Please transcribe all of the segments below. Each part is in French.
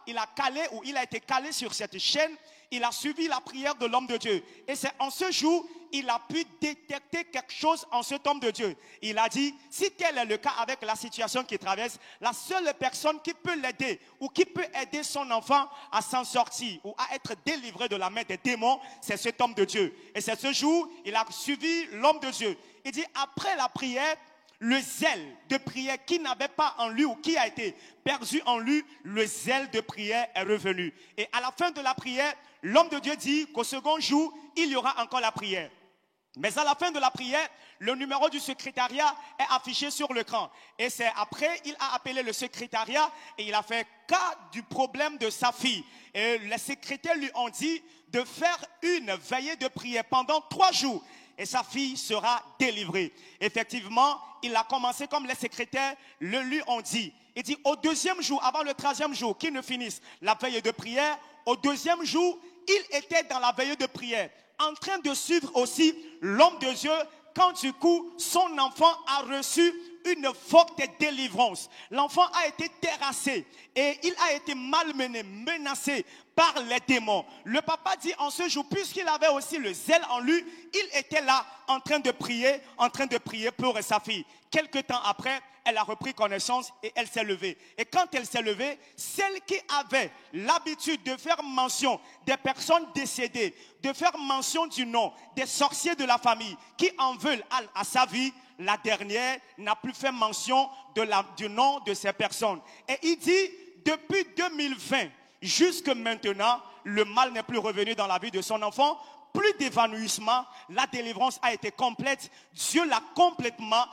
il a calé ou il a été calé sur cette chaîne. Il a suivi la prière de l'homme de Dieu. Et c'est en ce jour, il a pu détecter quelque chose en cet homme de Dieu. Il a dit, si tel est le cas avec la situation qu'il traverse, la seule personne qui peut l'aider ou qui peut aider son enfant à s'en sortir ou à être délivré de la main des démons, c'est cet homme de Dieu. Et c'est ce jour, il a suivi l'homme de Dieu. Il dit, après la prière, le zèle de prière qui n'avait pas en lui ou qui a été perdu en lui, le zèle de prière est revenu. Et à la fin de la prière, l'homme de Dieu dit qu'au second jour, il y aura encore la prière. Mais à la fin de la prière, le numéro du secrétariat est affiché sur l'écran. Et c'est après, il a appelé le secrétariat et il a fait cas du problème de sa fille. Et les secrétaires lui ont dit de faire une veillée de prière pendant 3 jours. Et sa fille sera délivrée. Effectivement, il a commencé comme les secrétaires le lui ont dit. Il dit au 2e jour, avant le 3e jour, qu'il ne finisse la veille de prière, au 2e jour, il était dans la veille de prière, en train de suivre aussi l'homme de Dieu, quand du coup, son enfant a reçu une forte délivrance. L'enfant a été terrassé et il a été malmené, menacé par les démons. Le papa dit en ce jour, puisqu'il avait aussi le zèle en lui, il était là en train de prier pour sa fille. Quelque temps après, elle a repris connaissance et elle s'est levée. Et quand elle s'est levée, celle qui avait l'habitude de faire mention des personnes décédées, de faire mention du nom des sorciers de la famille qui en veulent à sa vie, la dernière n'a plus fait mention du nom de ces personnes. Et il dit, depuis 2020 jusque maintenant, le mal n'est plus revenu dans la vie de son enfant. Plus d'évanouissement, la délivrance a été complète. Dieu l'a complètement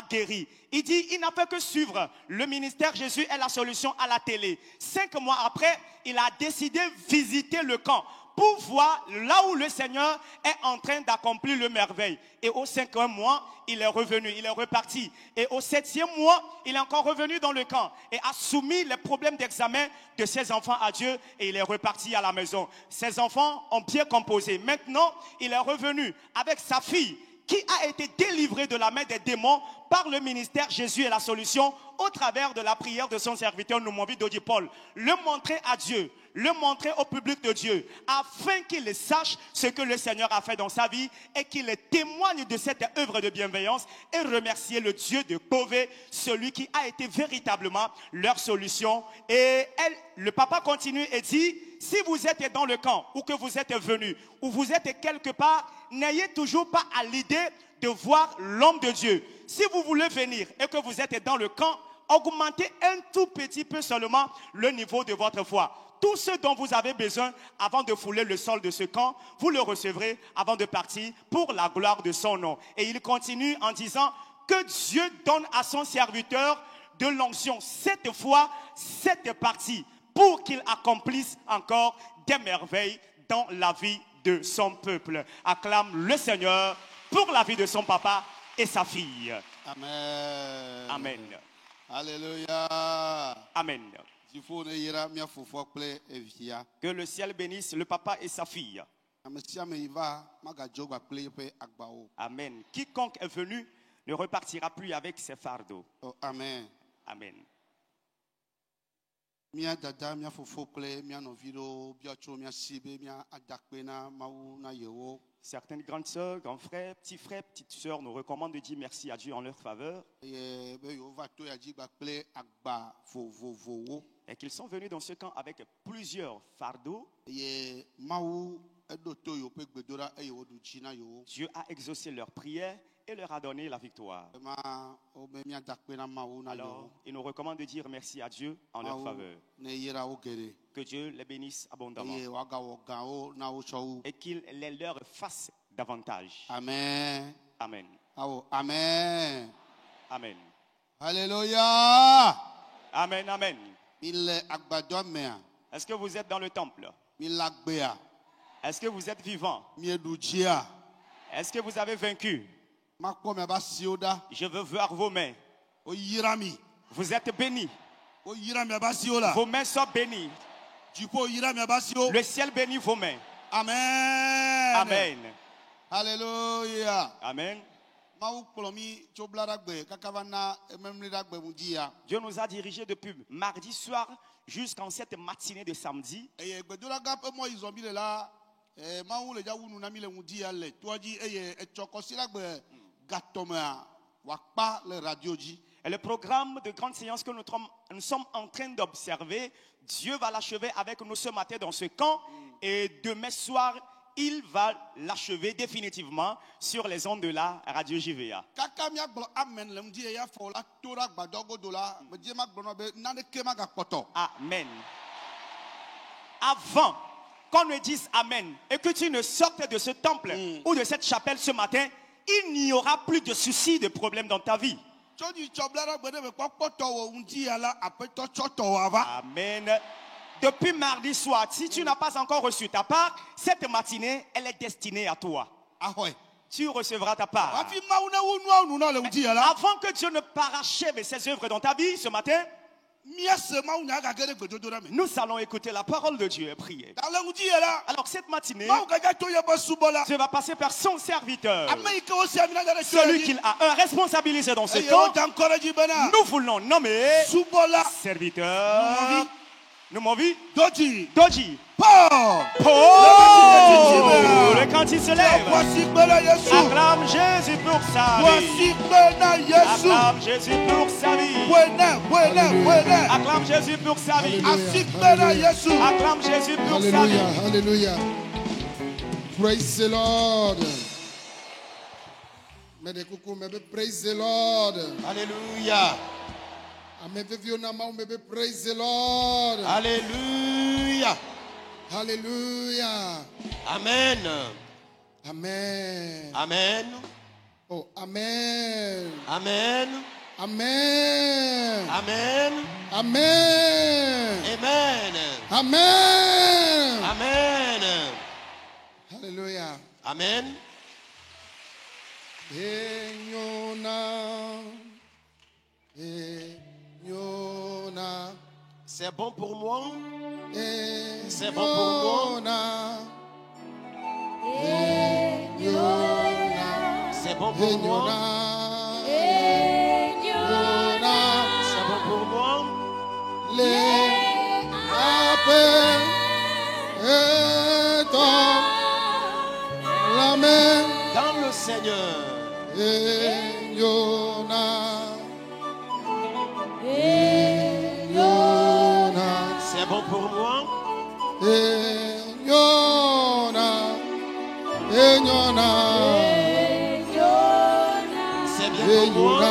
guéri. Il dit, il n'a fait que suivre le ministère Jésus est la solution à la télé. 5 mois après, il a décidé de visiter le camp pour voir là où le Seigneur est en train d'accomplir le merveille. Et au 5e mois, il est revenu, il est reparti. Et au 7e mois, il est encore revenu dans le camp et a soumis les problèmes d'examen de ses enfants à Dieu et il est reparti à la maison. Ses enfants ont bien composé. Maintenant, il est revenu avec sa fille qui a été délivrée de la main des démons par le ministère Jésus est la solution au travers de la prière de son serviteur Noumovi Dodi Paul. Le montrer à Dieu, le montrer au public de Dieu, afin qu'il sache ce que le Seigneur a fait dans sa vie et qu'il témoigne de cette œuvre de bienveillance et remercier le Dieu de Beauvais, celui qui a été véritablement leur solution. Et le papa continue et dit, si vous êtes dans le camp ou que vous êtes venu ou vous êtes quelque part, n'ayez toujours pas à l'idée de voir l'homme de Dieu. Si vous voulez venir et que vous êtes dans le camp, augmentez un tout petit peu seulement le niveau de votre foi. Tout ce dont vous avez besoin avant de fouler le sol de ce camp, vous le recevrez avant de partir pour la gloire de son nom. Et il continue en disant que Dieu donne à son serviteur de l'onction cette fois, cette partie, pour qu'il accomplisse encore des merveilles dans la vie de son peuple. Acclame le Seigneur pour la vie de son papa et sa fille. Amen. Amen. Alléluia. Amen. Que le ciel bénisse le papa et sa fille. Amen. Quiconque est venu ne repartira plus avec ses fardeaux. Oh, amen. Amen. Certaines grandes sœurs, grands frères, petites sœurs nous recommandent de dire merci à Dieu en leur faveur. Et qu'ils sont venus dans ce camp avec plusieurs fardeaux. Dieu a exaucé leurs prières et leur a donné la victoire. Alors, il nous recommande de dire merci à Dieu en leur faveur. Que Dieu les bénisse abondamment. Et qu'il les leur fasse davantage. Amen. Amen. Amen. Amen. Alléluia. Amen, amen. Est-ce que vous êtes dans le temple? Est-ce que vous êtes vivant? Est-ce que vous avez vaincu? Je veux voir vos mains. Vous êtes bénis. Vos mains sont bénies. Le ciel bénit vos mains. Amen. Amen. Alléluia. Amen. Dieu nous a dirigés depuis mardi soir jusqu'en cette matinée de samedi. Et Bedolaga pe moi ils ont mis là maou le jawu nu na mi le ngudi ale toji eye etchokosila gbe gatoma wakpa le radio ji. Et le programme de grande séance que nous sommes en train d'observer, Dieu va l'achever avec nous ce matin dans ce camp. Et demain soir, il va l'achever définitivement sur les ondes de la radio JVA. Amen. Avant qu'on ne dise Amen et que tu ne sortes de ce temple ou de cette chapelle ce matin, il n'y aura plus de soucis, de problèmes dans ta vie. Amen. Depuis mardi soir, si tu n'as pas encore reçu ta part, cette matinée, elle est destinée à toi. Tu recevras ta part. Avant que Dieu ne parachève ses œuvres dans ta vie ce matin, nous allons écouter la parole de Dieu et prier. Alors cette matinée, Dieu va passer par son serviteur, celui qu'il a responsabilisé dans ce camp. Nous voulons nommer serviteur. Nous m'en vu Doji. Paul. Quand il se lève, acclame Jésus pour sa vie. Acclame Jésus pour sa vie. Acclame Jésus pour sa vie. Acclame Jésus pour sa vie. Hallelujah. Praise the Lord. Praise the Lord. Hallelujah. Praise the Lord. Hallelujah. Hallelujah. Amen. Amen. Amen. Oh, amen. Amen. Amen. Amen. Amen. Amen. Amen. Amen. Hallelujah. Amen. C'est bon pour moi. C'est bon pour moi. C'est bon pour moi. C'est bon pour moi. Dans le Seigneur. C'est bon pour moi. C'est bien pour moi. C'est bien pour moi.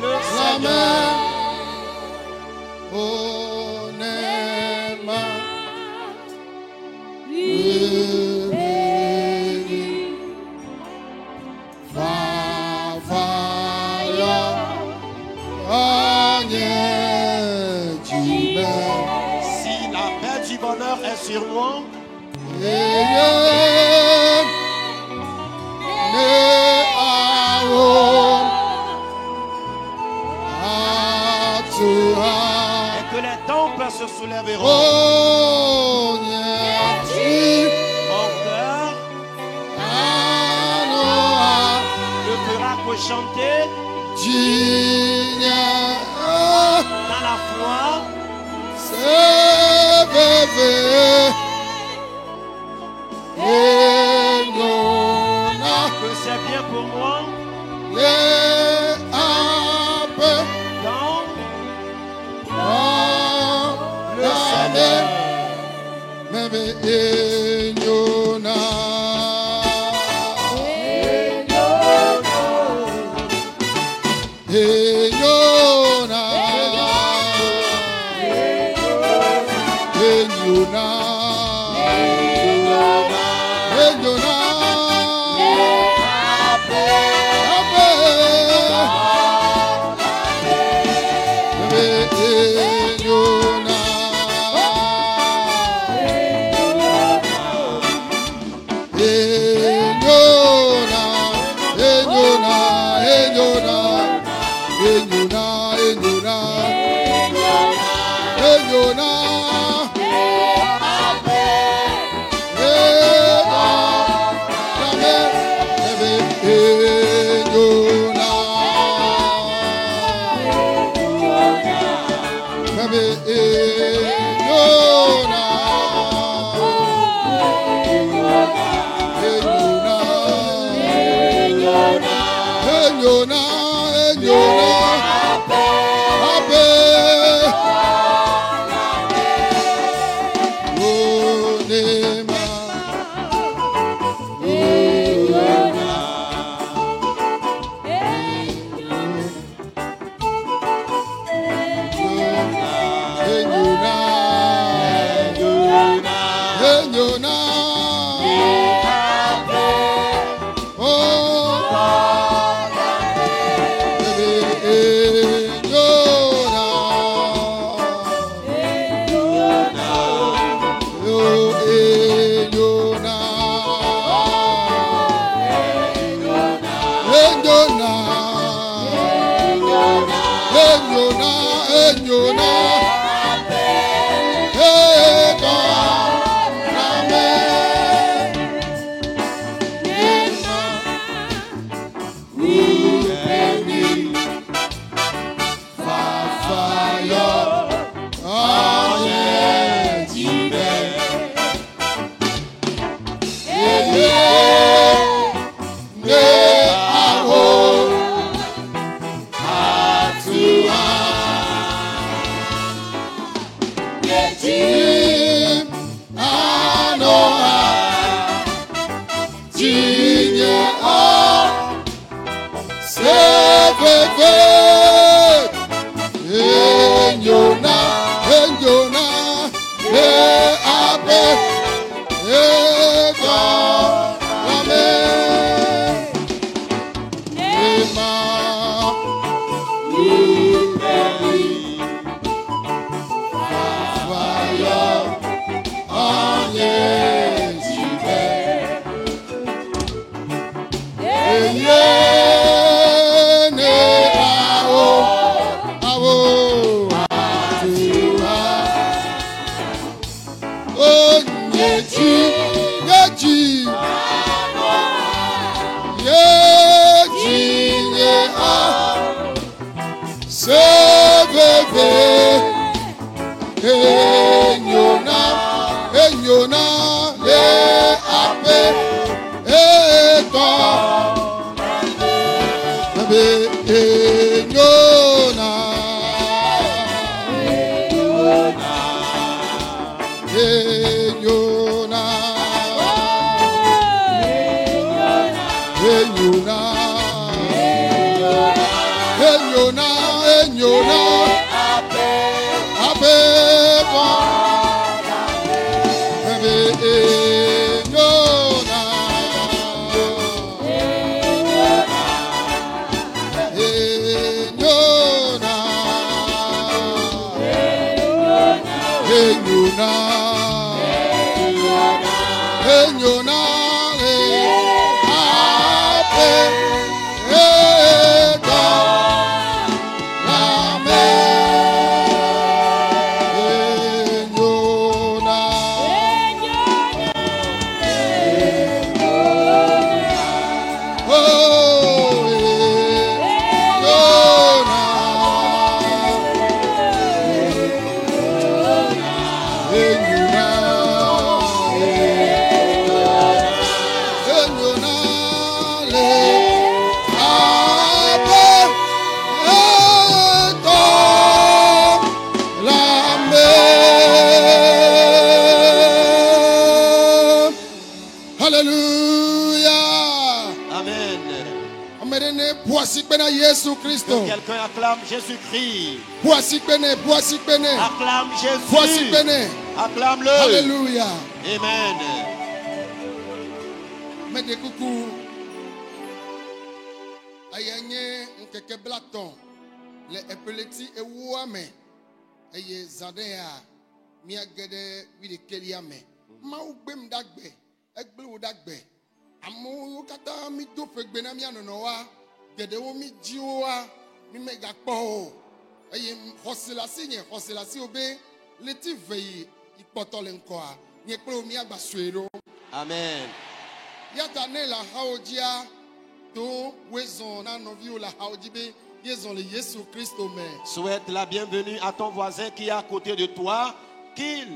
Dans le Seigneur. Si la paix du bonheur est sur moi, et que les temples se soulèveront, mon cœur ne fera que chanter dans la foi. Que c'est bien pour moi. Dans le Seigneur. Que quelqu'un acclame Jésus-Christ. Acclame Jésus. Acclame-le. Alléluia. Amen. Mais des coucou. Ayanye nkeke blaton. Le epeleti ewuame. Eye zadea. Mia gede wide keliame. Ma ugbem dagbe. Ekble udagbe. Amu kata mi do fegbe na mi anonowa. Gede wo mi jiwa. Mi mega po. Eye hosilasi obe. Leti veyi ipotole nkoa. Nye kple mi agba suero. Amen. Yata ne la haojia to wezon na novio la haojibe Souhaite la bienvenue à ton voisin qui est à côté de toi, qu'il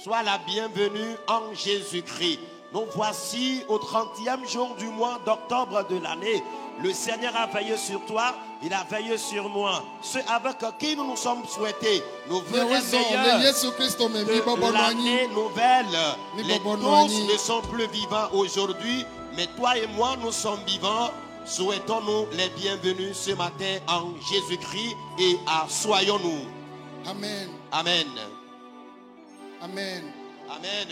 soit la bienvenue en Jésus-Christ. Nous voici au 30e jour du mois d'octobre de l'année. Le Seigneur a veillé sur toi, il a veillé sur moi. Ceux avec qui nous nous sommes souhaités, nous voulons les meilleurs de l'année nouvelle. Les tous ne sont plus vivants aujourd'hui, mais toi et moi, nous sommes vivants. Souhaitons-nous les bienvenus ce matin en Jésus-Christ et soyons-nous. Amen. Amen. Amen. Amen.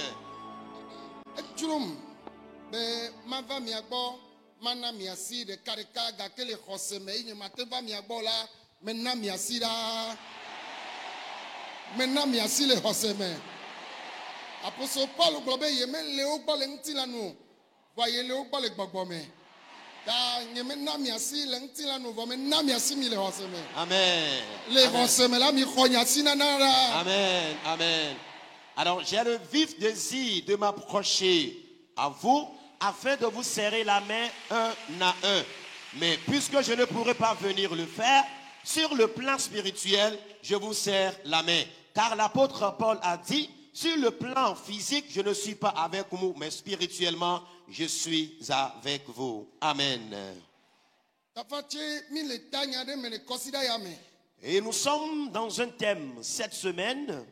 Mana miasi de karika gakele khoseme inye mateva miabola menna miasi da menna miasi le khoseme apostle Paul globe yemen le ogbole ntila nu voye le ogbole gbogbome da nye menna miasi le ntila nu vo menna miasi mi le khoseme. Amen. Le khoseme la mi khonya sinanara. Amen. Amen. Alors j'ai le vif désir de m'approcher à vous afin de vous serrer la main un à un. Mais puisque je ne pourrai pas venir le faire, sur le plan spirituel, je vous serre la main. Car l'apôtre Paul a dit, sur le plan physique, je ne suis pas avec vous, mais spirituellement, je suis avec vous. Amen. Et nous sommes dans un thème cette semaine.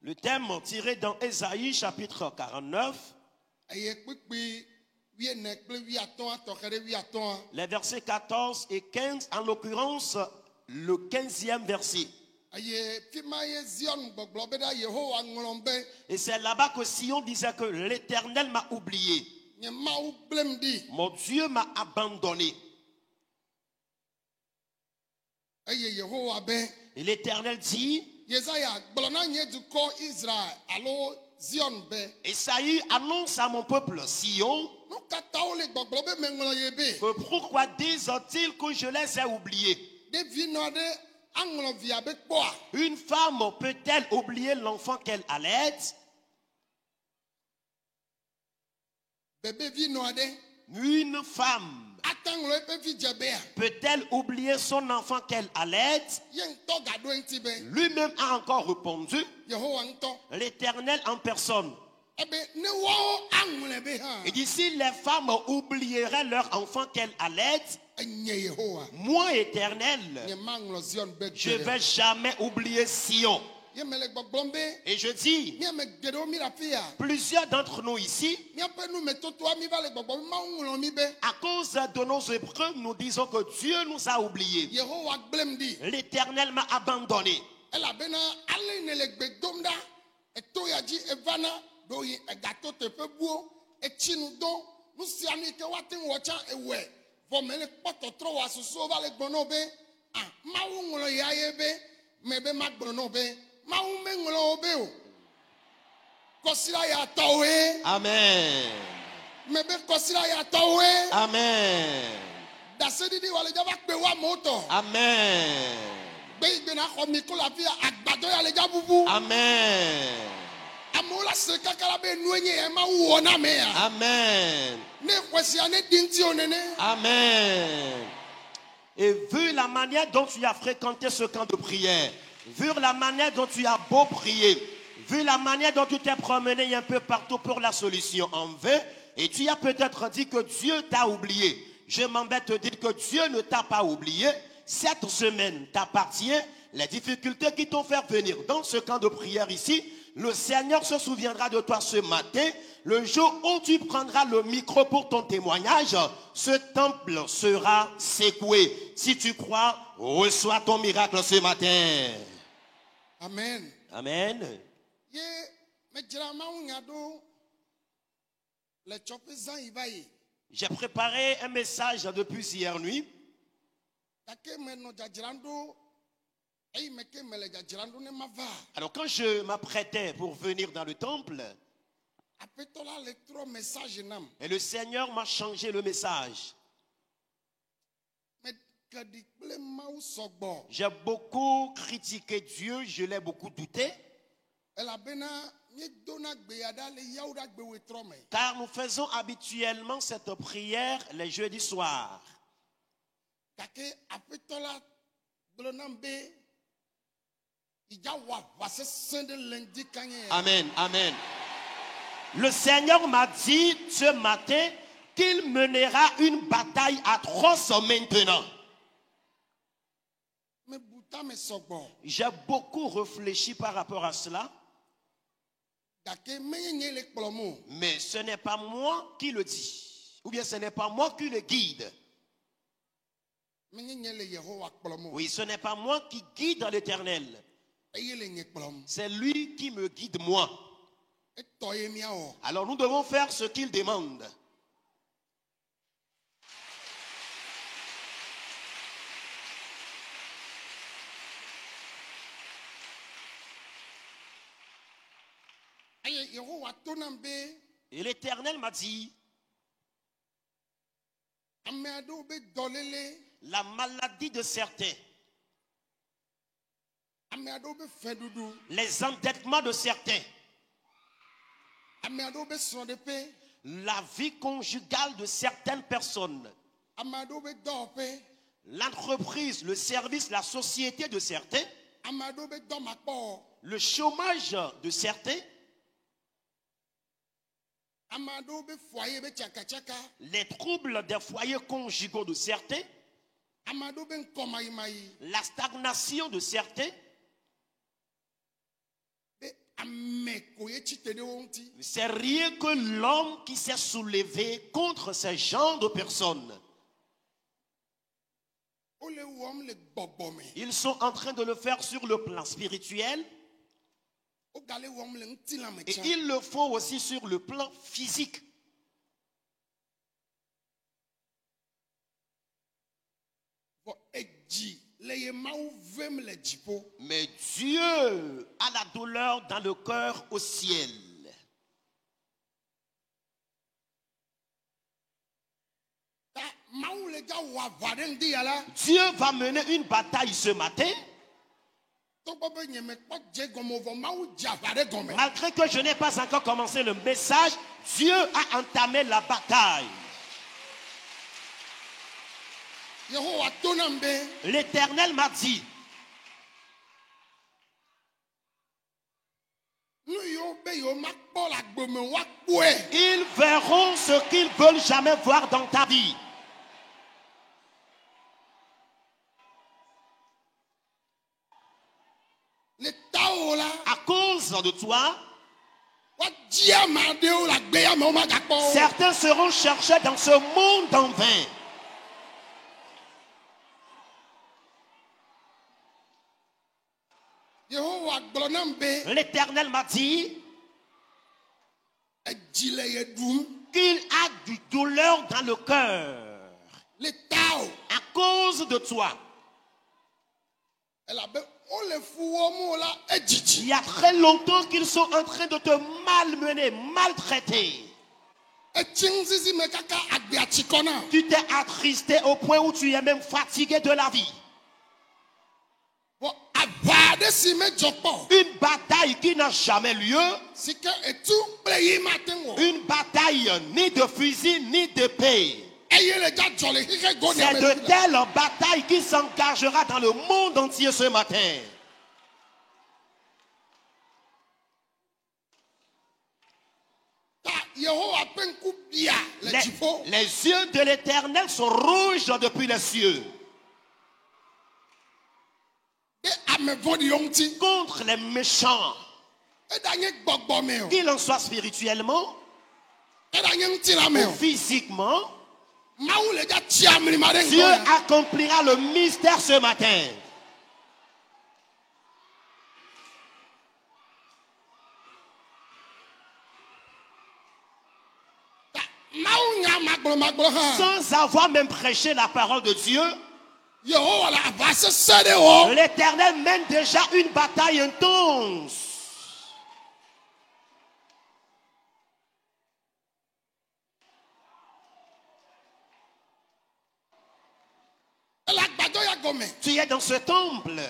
Le thème tiré dans Ésaïe chapitre 49, les versets 14 et 15, en l'occurrence le 15e verset. Et c'est là-bas que Sion disait que l'Éternel m'a oublié. Mon Dieu m'a abandonné. Et l'Éternel dit, Esaïe annonce à mon peuple Sion que pourquoi disent-ils que je les ai oubliés? Une femme peut-elle oublier l'enfant qu'elle allait? Une femme peut-elle oublier son enfant qu'elle allait? Lui-même a encore répondu, l'Éternel en personne. Et d'ici les femmes oublieraient leur enfant qu'elle allait, moi, Éternel, je ne vais jamais oublier Sion. Et je dis, plusieurs d'entre nous ici, à cause de nos épreuves, nous disons que Dieu nous a oubliés. L'Éternel m'a abandonné. Amen. Amen. Amen. Amen. Amen. Amen. Et vu la manière dont tu as fréquenté ce camp de prière, vu la manière dont tu as beau prier, vu la manière dont tu t'es promené un peu partout pour la solution en vain, et tu as peut-être dit que Dieu t'a oublié. Je m'embête de dire que Dieu ne t'a pas oublié. Cette semaine t'appartient. Les difficultés qui t'ont fait venir dans ce camp de prière ici, le Seigneur se souviendra de toi ce matin. Le jour où tu prendras le micro pour ton témoignage, ce temple sera secoué. Si tu crois, reçois ton miracle ce matin. Amen. Amen. J'ai préparé un message depuis hier nuit. Alors quand je m'apprêtais pour venir dans le temple, et le Seigneur m'a changé le message. J'ai beaucoup critiqué Dieu, je l'ai beaucoup douté. Car nous faisons habituellement cette prière les jeudis soirs. Amen, amen. Le Seigneur m'a dit ce matin qu'il mènera une bataille atroce maintenant. J'ai beaucoup réfléchi par rapport à cela. Mais ce n'est pas moi qui le dis. Ou bien ce n'est pas moi qui le guide. Oui, ce n'est pas moi qui guide l'Éternel. C'est lui qui me guide moi. Alors nous devons faire ce qu'il demande. Et l'Éternel m'a dit, la maladie de certains, les endettements de certains, la vie conjugale de certaines personnes, l'entreprise, le service, la société de certains, le chômage de certains, les troubles des foyers conjugaux de certains, la stagnation de certains. C'est rien que l'homme qui s'est soulevé contre ce genre de personnes. Ils sont en train de le faire sur le plan spirituel. Et il le faut aussi sur le plan physique. Mais Dieu a la douleur dans le cœur au ciel. Dieu va mener une bataille ce matin. Malgré que je n'ai pas encore commencé le message, Dieu a entamé la bataille. L'Éternel m'a dit, ils verront ce qu'ils veulent jamais voir dans ta vie. À cause de toi, certains seront cherchés dans ce monde en vain. L'Éternel m'a dit qu'il a du douleur dans le cœur à cause de toi. Il y a très longtemps qu'ils sont en train de te malmener, maltraiter. Tu t'es attristé au point où tu es même fatigué de la vie. Une bataille qui n'a jamais lieu. Une bataille ni de fusil ni d'épée. C'est de telles batailles qui s'engagera dans le monde entier ce matin. Les yeux de l'Éternel sont rouges depuis les cieux. Contre les méchants, qu'il en soit spirituellement ou physiquement, Dieu accomplira le mystère ce matin. Sans avoir même prêché la parole de Dieu, l'Éternel mène déjà une bataille intense. Tu es dans ce temple.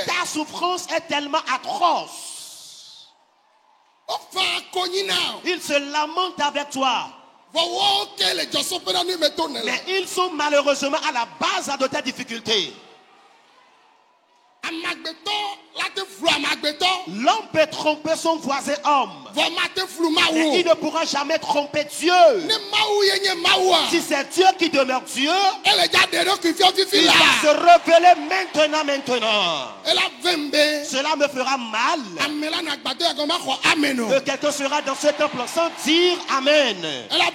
Ta souffrance est tellement atroce. Ils se lamentent avec toi. Mais ils sont malheureusement à la base de tes difficultés. L'homme peut tromper son voisin homme, mais il ne pourra jamais tromper Dieu. Si c'est Dieu qui demeure Dieu, il va se révéler maintenant. Cela me fera mal que quelqu'un sera dans ce temple sans dire Amen. Cela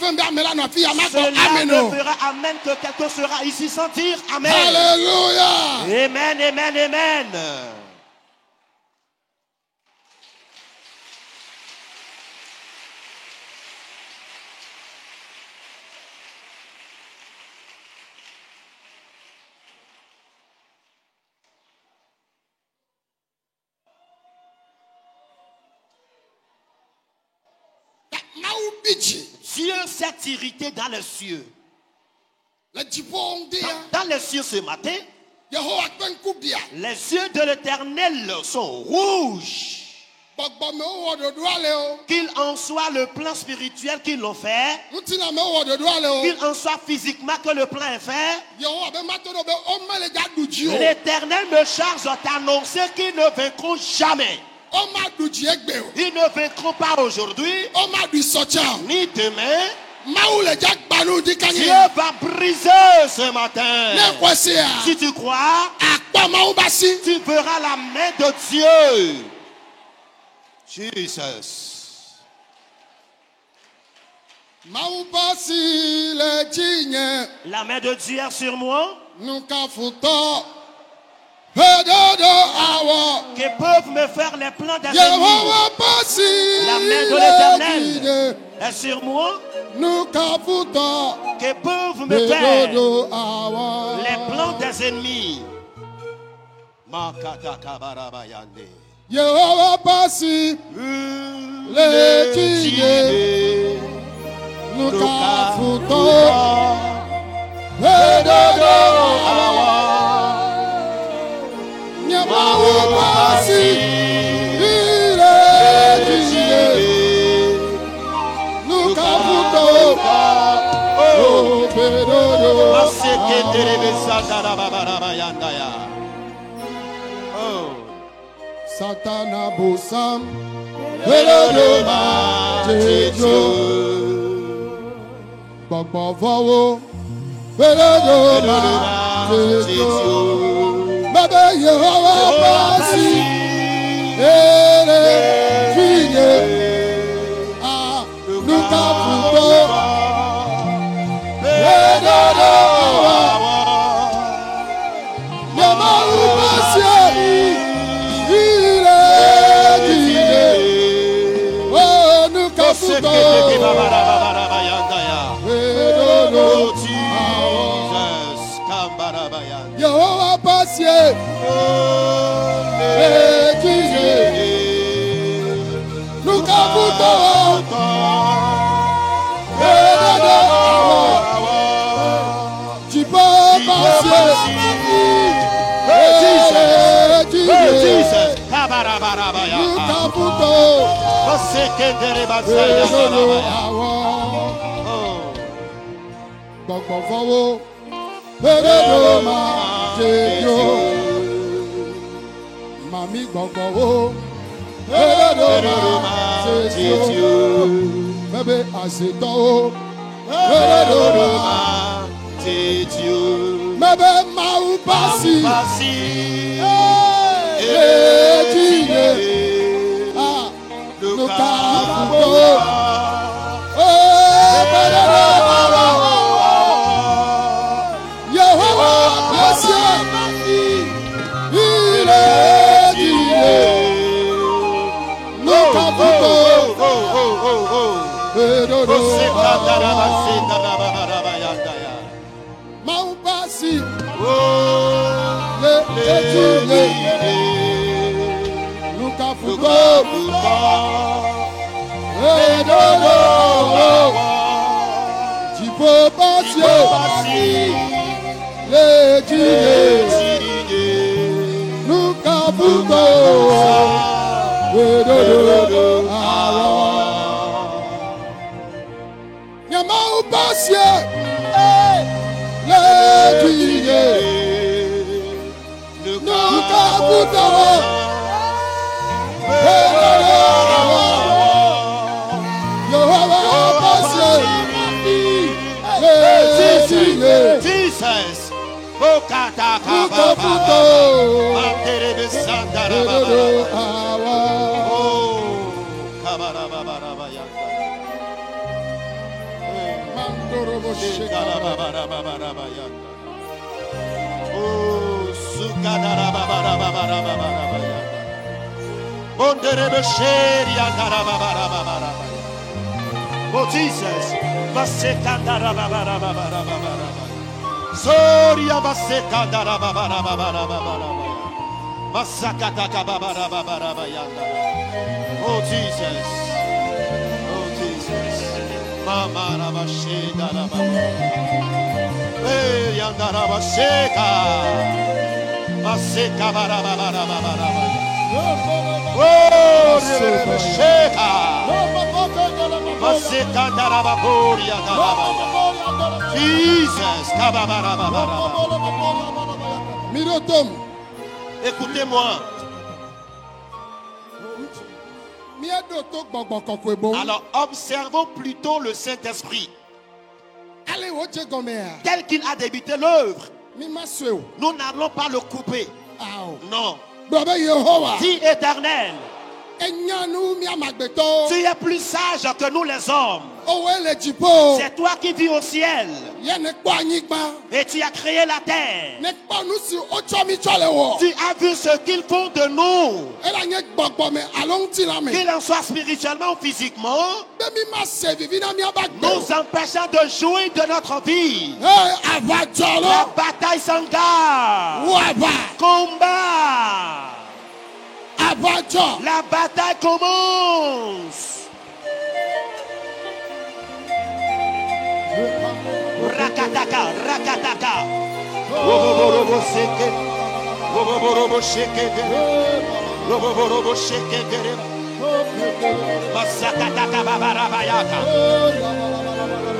me fera Amen que quelqu'un sera ici sans dire Amen. Alléluia. Amen, amen, amen. Dieu s'est irrité dans les cieux. Dans les cieux ce matin, les yeux de l'Éternel sont rouges. Qu'il en soit le plan spirituel qu'ils l'ont fait, qu'il en soit physiquement que le plan est fait, l'Éternel me charge de t'annoncer qu'ils ne vaincront jamais. Ils ne vaincront pas aujourd'hui, ni demain. Dieu va briser ce matin. Si tu crois, tu verras la main de Dieu. Jesus. La main de Dieu est sur moi. Que peuvent me faire les plans des ennemis. La main de l'Éternel est sur moi. Que peuvent me faire les plans des ennemis. Yehovah pasi le chine nuka futo hedodo awa Yehovah pasi le chine nuka futo hedodo Satana Bosam Velodoma Jejo Bogbo Vowo Velodoma Jejo Baba Yehovah Pasi Ele Fiye Nuka Futo Velodoma Yamahu Pasi Yehovah Pasi Nuka Futo Jibo Pasi Jesus Nuka Futo Gbogbo fọwọ́ pẹ̀lẹ́dọ̀ máa ṣe yó. Màmí gbogbo wo pẹ̀lẹ́dọ̀ máa ṣe yó. Bẹ́ẹ̀ àṣetọ́ wo pẹ̀lẹ́dọ̀ máa ṣe yó. Bẹ́ẹ̀ máa ń bá sí èjìlé. Nuka Futo Yehovah Pasi Ile Jile Nuka Futo Mau Pasi Le Jile Nuka Futo Jibo Pasi le Jile puto. Nyama upasie. Le diye. Nuka puto. Jesus. Bokata kababa. Mantere besandara baba. Oh, kabara baba baba yanda. Shikara baba baba baba yanda. Oh, sukadara baba baba baba baba yanda. Montere besheri andara baba baba baba. Oh Jesus. Basekandara baba baba baba. Soria basekandara baba baba baba. Masakata baba baba baba yanda. Oh Jesus. Oh Jesus. Mama rabasheda baba. Hey yanda rabasheka. Maseka baba baba baba. Oh rabasheka. Masekandara baba yanda baba. Jesus. Mirotom. Écoutez-moi. Alors, observons plutôt le Saint-Esprit. Tel qu'il a débuté l'œuvre, nous n'allons pas le couper. Non. Dis Éternel, tu es plus sage que nous les hommes. C'est toi qui vis au ciel. Et tu as créé la terre. Tu as vu ce qu'ils font de nous. Qu'il en soit spirituellement ou physiquement, nous empêchant de jouir de notre vie. La bataille s'engage. Combat. La bataille commence. Rakataka, rakataka. Roboborobo seke. Roboborobo sheke. Roboborobo sheke. Masakataka babarabayaka.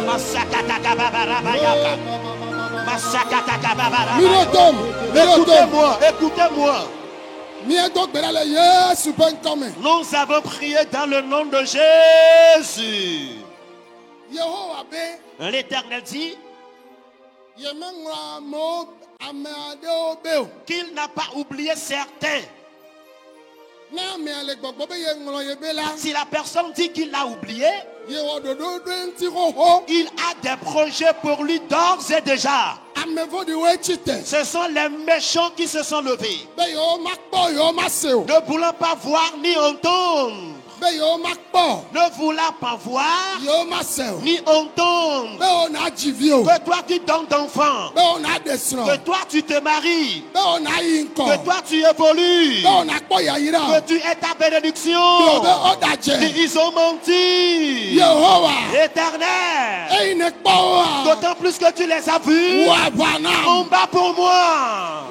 Masakataka babarabayaka. Masakataka babarabayaka. Écoutez-moi, écoutez-moi. Nous avons prié dans le nom de Jésus. L'Éternel dit qu'il n'a pas oublié certains. Si la personne dit qu'il l'a oublié, il a des projets pour lui d'ores et déjà. Ce sont les méchants qui se sont levés, ne voulant pas voir ni entendre. Ne voulant pas voir ni entendre. Que toi tu donnes d'enfants. Que toi tu te maries. Que toi tu évolues. Que tu aies ta bénédiction. Ils ont menti. Éternel, d'autant plus que tu les as vus. Combat pour moi.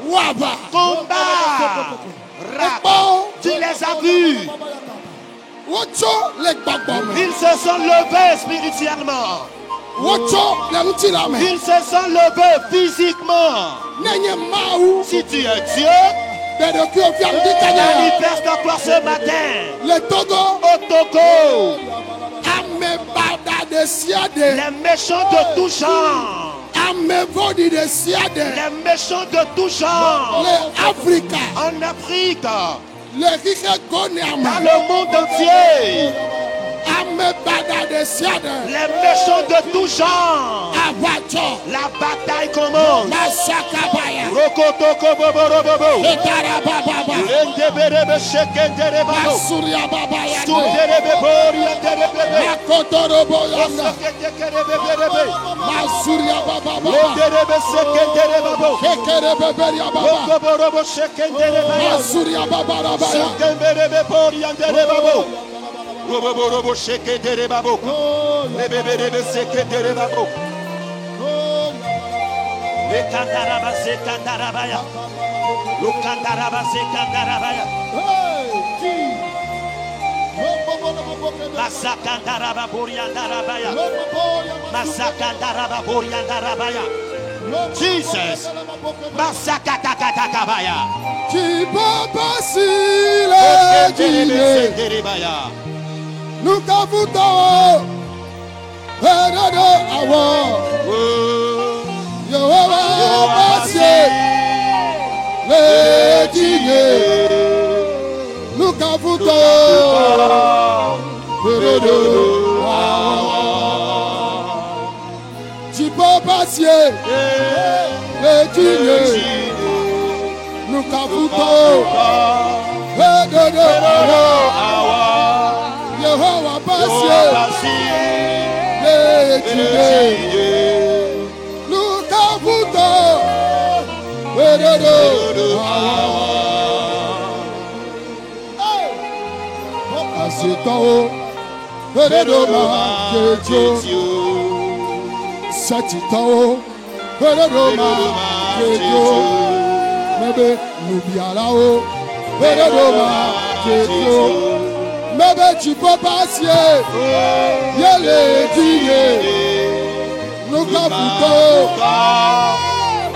Combat. Tu les as vus. Ils se sont levés spirituellement. Ils se sont levés physiquement. Si tu es Dieu, manifeste-toi ce matin. Au Togo, les méchants de tout genre. Les méchants de tout genre. En Afrique. Dans le monde entier. Les méchants de tout genre. La bataille commence. Robo sheke tere babo. Lebebebe seke tere babo. Bekandaraba sekandarabaya. Lukandaraba sekandarabaya. Masakandaraba boriandarabaya. Masakandaraba boriandarabaya. Jesus. Masakatakatakabaya. Satitao, Pedroma, Kejo, Mebe, Nubialao, Pedroma, Kejo, Mebe, Chipopasie, Yele, Tige, Nukafuto,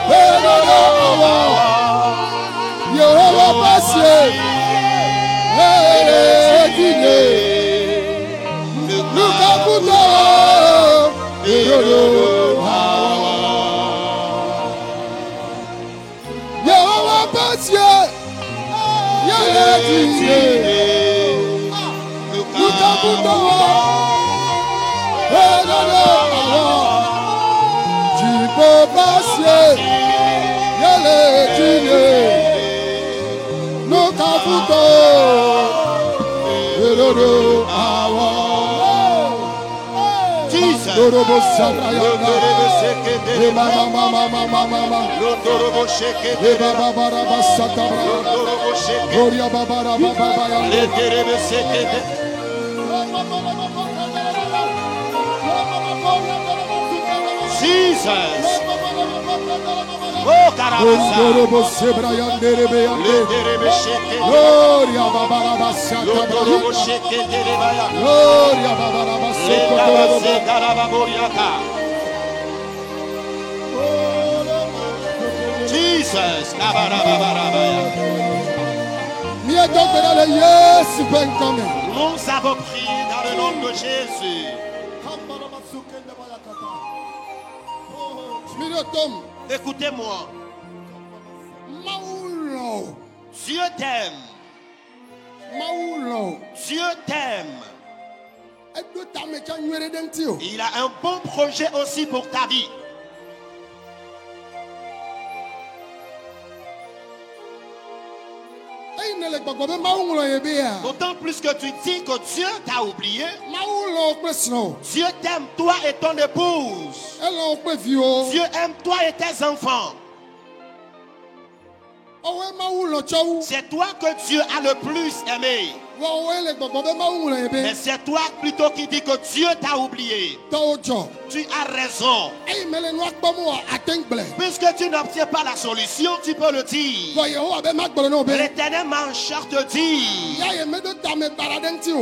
Pedroma, Yehovah Pasie, Yele, Tige, Nukafuto. Yehovah Pasie, Yele Tige, Nukafuto, Chipopasie, Yele Tige, Nukafuto, Jesus. Oh, Karabasa. Jesus. Nous avons prié dans le nom de Jésus. Écoutez-moi. Dieu t'aime. Dieu t'aime. Il a un bon projet aussi pour ta vie. D'autant plus que tu dis que Dieu t'a oublié. Dieu t'aime toi et ton épouse. Dieu aime toi et tes enfants. C'est toi que Dieu a le plus aimé. Mais c'est toi plutôt qui dis que Dieu t'a oublié. Tu as raison. Puisque tu n'obtiens pas la solution, tu peux le dire. L'Éternel m'en charge de dire.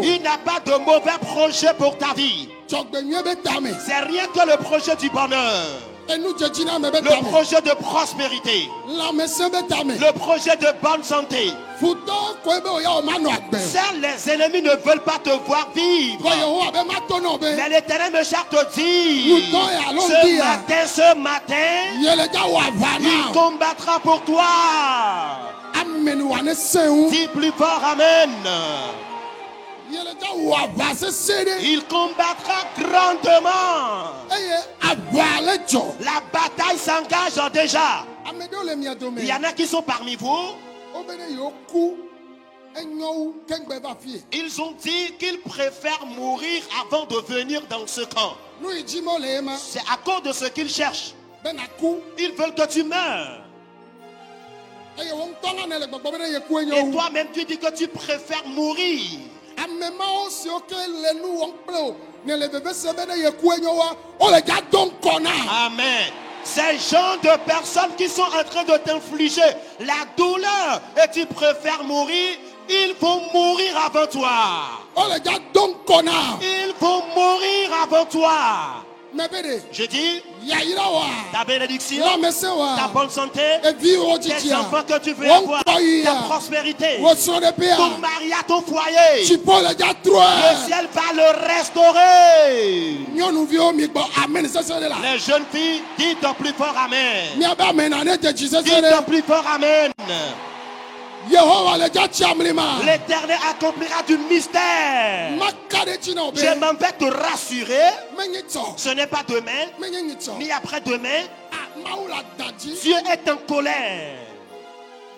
Il n'a pas de mauvais projet pour ta vie. C'est rien que le projet du bonheur. Le projet de prospérité. Le projet de bonne santé. Seuls les ennemis ne veulent pas te voir vivre. Mais l'Éternel me charge de dire, ce matin, il combattra pour toi. Dis plus fort Amen. Il combattra grandement. La bataille s'engage déjà. Il y en a qui sont parmi vous. Ils ont dit qu'ils préfèrent mourir avant de venir dans ce camp. C'est à cause de ce qu'ils cherchent. Ils veulent que tu meurs. Et toi-même tu dis que tu préfères mourir. Amen. Ces gens de personnes qui sont en train de t'infliger la douleur et tu préfères mourir, ils vont mourir avant toi. Oh les gars, donc qu'on a. Ils vont mourir avant toi. Mais bédé. Je dis, Yaïra wa. ta bénédiction, La messe wa. ta bonne santé, Et vie au tes titia. enfants que tu veux avoir, ta Wonkoya. prospérité, Woson de pia. ton mariage, ton foyer. Tu peux les gars Le trois. ciel va le restaurer. Nyonou vio mi bo amen c'est ça là. Les jeunes filles, dites plus fort Amen. Mi aba menane te Jesus Dites là. plus fort Amen. Yehowa les gars chamlima. L'Éternel accomplira du mystère. Makade chino be. Je m'en vais te rassurer. Menyito. Ce n'est pas demain, Menyito. ni après-demain. Ah, maoula dadji. Dieu est en colère.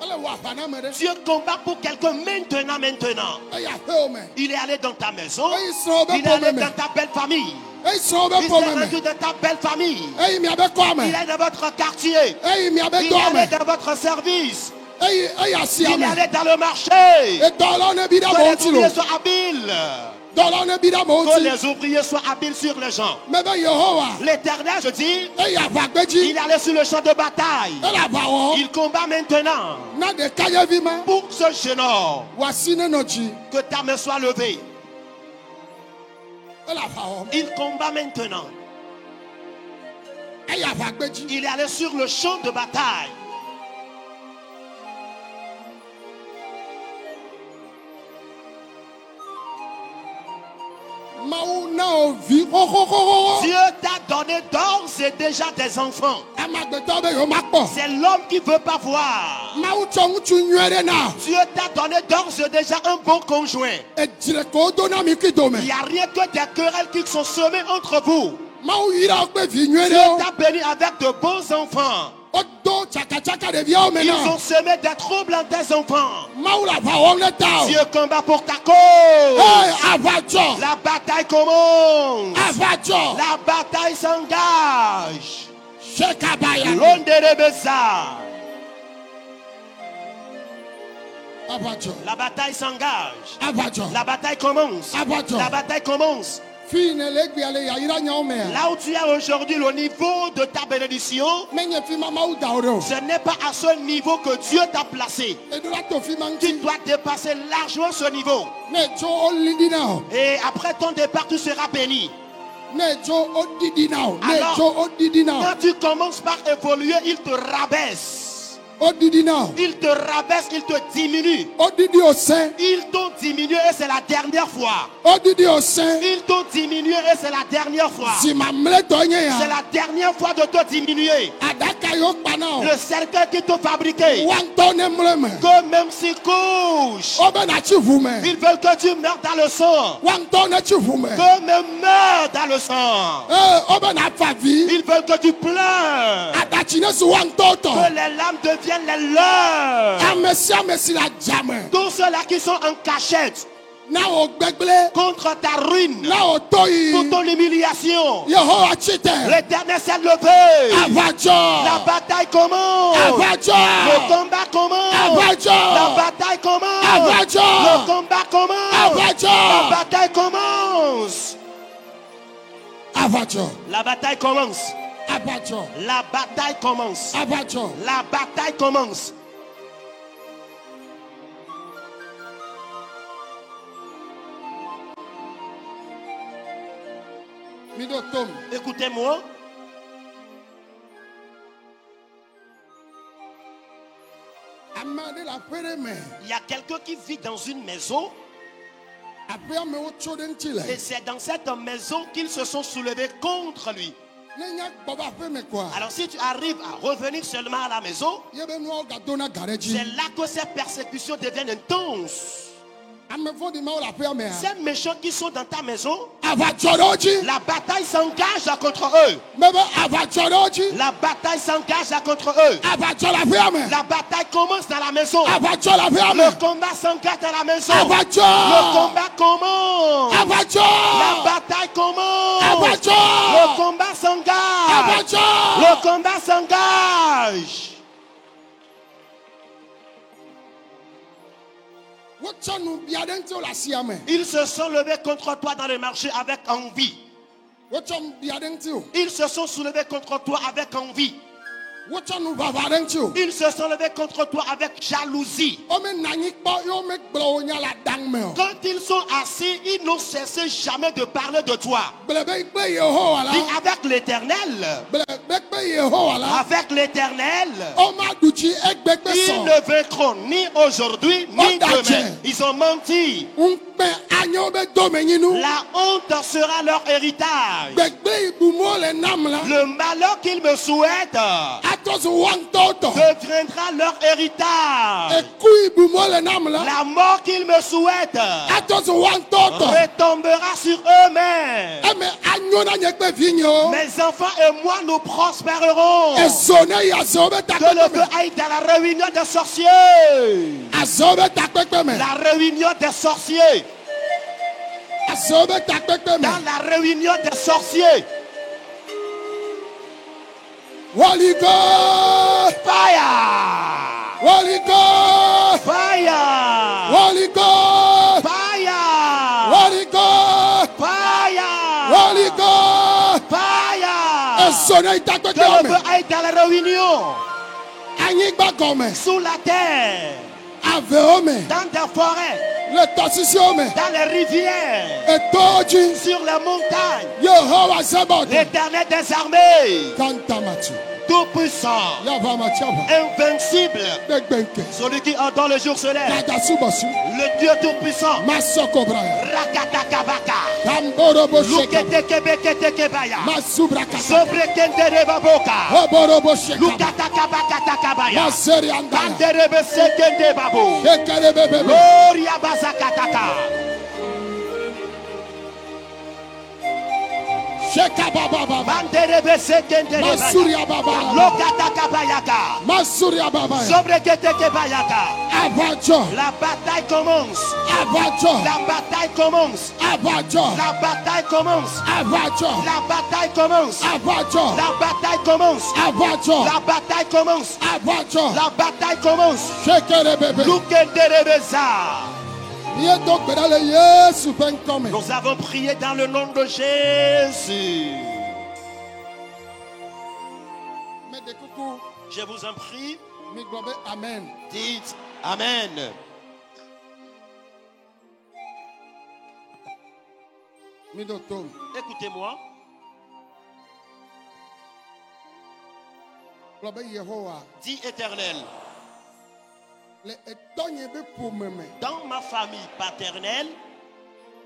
Allez wa fana me de. Dieu combat pour quelqu'un maintenant. Eya home. Il est allé dans ta maison. Eyi so be Il est allé problème. dans ta belle famille. Eyi so be Il s'est problème. rendu dans ta belle famille. Eyi mi abe kwa Il me. est dans votre quartier. Eyi mi abe Il est kwa allé me. dans votre service. Eyi asi Il est ame. allé dans le marché. Et dollar ne bida Que mo les ti lo. ouvriers soient habiles. Dollar ne bida mo Que ti. les ouvriers soient habiles sur les gens. Mais ben Yehowa. L'Éternel, je dis, Eyi avagbeji. il est allé sur le champ de bataille. Elle a bawo. Il combat maintenant Na de kaya vima. pour ce jeune homme. Wasine no ji. Que ta main soit levée. Elle a bawo. Il combat maintenant. Eyi avagbeji. Il est allé sur le champ de bataille. Maou na o vi. Ho ho ho ho. Dieu t'a donné d'ores et déjà des enfants. Amagbeto be yo makpo. C'est l'homme qui ne veut pas voir. Maou chong chu nywere na. Dieu t'a donné d'ores et déjà un bon conjoint. E jire ko do na mi ki do me. Il n'y a rien que des querelles qui sont semées entre vous. Maou ira o pe vi Dieu nywere o. t'a béni avec de bons enfants. O do chaka chaka de via o me Ils na. ont semé des troubles en tes enfants. Maou la bawo ne ta o. Dieu combat pour ta cause. Hey, avacho. La bataille commence. Avacho. La bataille s'engage. Shekabaya. L'onde de Bessa. Avacho. La bataille s'engage. Avacho. La bataille commence. Avacho. La bataille commence. Fine legbi ale ya ira nya o me. Là où tu es aujourd'hui, le niveau de ta bénédiction, Menye fi mama u da o. ce n'est pas à ce niveau que Dieu t'a placé. E do la to fi Tu manki. dois dépasser largement ce niveau. Ne jo o lidi na o. Et après ton départ, tu seras béni. Ne jo o didi na o. Ne Alors, jo o didi na o. Quand tu commences par évoluer, il te rabaisse. O didi na o. Il te rabaisse, il te diminue. O didi o sen. Ils t'ont diminué et c'est la dernière fois. O didi o sen. Ils t'ont diminué et c'est la dernière fois. Zima mle to nye C'est ya. la dernière fois de te diminuer. Adaka yo pa na o. Le cercueil qu'ils t'ont fabriqué, Wan to ne mle me. que même s'ils couchent, O be na chi vu me. ils veulent que tu meurs dans le sang. Wan to ne chi vu me. Que même meurs dans le sang. O be na fa vi. Ils veulent que tu pleures. Adachi ne su wan to to. Que les larmes deviennent les leurs. Amesi la jame. Tous ceux-là qui sont en cachette Na o gbegble. contre ta ruine, Na o toyi. pour ton humiliation, Yehowa chite. l'Éternel s'est levé. Avacho. La bataille commence. Avacho. Le combat commence. Avacho. La bataille commence. Avacho. Le combat commence. Avacho. La bataille commence. Avacho. La bataille commence. Avacho. La bataille commence. Avacho. La bataille commence. Mido tom. Écoutez-moi. Amade la pere me. Il y a quelqu'un qui vit dans une maison Après me o choden chile. et c'est dans cette maison qu'ils se sont soulevés contre lui. Ne nya boba pe me quoi. Alors si tu arrives à revenir seulement à la maison, Yebe no ga dona gareji. c'est là que ces persécutions deviennent intenses. Ame fo di ma o la pe me. Ces méchants qui sont dans ta maison, Avacho roji. la bataille s'engage contre eux. Mebe avacho roji. La bataille s'engage contre eux. Avacho la pe me. La bataille commence dans la maison. Avacho la pe Le me. combat s'engage dans la maison. Avacho. Le combat commence. Avacho. La bataille commence. Avacho. Le combat s'engage. Avacho. Le combat s'engage. Wocho nu biaden ti o la si ame. Ils se sont levés contre toi dans le marché avec envie. Wocham biadentio. Ils se sont soulevés contre toi avec envie. Wocham bavadentio. Ils se sont levés contre toi avec jalousie. Ome nanyikbo yo me gbo nyala dangmeo. Quand ils sont assis, ils n'ont cessé jamais de parler de toi. Blebe be Yehowa la. Dis avec l'Éternel. Blebe be Yehowa la. Avec l'Éternel. Oma duchi egbegbe Ils so. ne vaincront ni aujourd'hui ni demain. Ils ont menti. Unpe anyo be domenyinu. La honte sera leur héritage. Gbegbe ibumo le nam la. Le malheur qu'ils me souhaitent Atos wantoto. deviendra leur héritage. Eku ibumo le nam la. La mort qu'ils me souhaitent Atos wantoto. retombera sur eux-mêmes. Eme anyo na nyekbe vinyo. Mes enfants et moi, nous prospérerons. Ezone ya zobe Que le feu takpekpe. aille dans la réunion des sorciers. Azobe takpekpe me. La réunion des sorciers. Azobe takpekpe me. Dans la réunion des sorciers. Holy God. Fire! Holy God. Fire! Holy God. Fire! Holy God. Fire! Holy God. Fire! Ezone Que takpekpe le me. feu aille dans la réunion. Anyigba gome. Sous la terre. Aveo me. Dans des forêts. Le tosisio me. Dans les rivières. Etoji. Sur les montagnes. Yehowa Zabot. L'Éternel des armées. Kantamatu. Tout-puissant. Yava machaba. Invincible. Begbenke. Celui qui entend le jour se lève. Nagasubasu. Le Dieu tout-puissant. Masoko braya. Rakatakabaka. Tamborobo sheka. Luketekebekebaya. Masubrakata. Sobrekenderebaboka. Oborobo sheka. Lukatakabakatakabaya. Maseri andaya. Kanderebesekendebabo. Kekerebebebe. Gloria bazakataka. Sheka baba baba. Banderebesekendebaya. Masuria baba. Lokatakabayaka. Masuria baba. Sobreketekebaya. Abajo. La bataille commence. Abajo. La bataille commence. Abajo. La bataille commence. Abajo. La bataille commence. Abajo. La bataille commence. Abajo. La bataille commence. Abajo. La bataille commence. Shekerebebe. Lukenderebeza. Bientôt que dans le Yesu penkome. Nous avons prié dans le nom de Jésus. Mais de coucou. Je vous en prie, Mi globe amen. dites Amen. Mi dotom. Écoutez-moi. Globe Yehowa. Dis Éternel, Le etonye be pomeme. dans ma famille paternelle,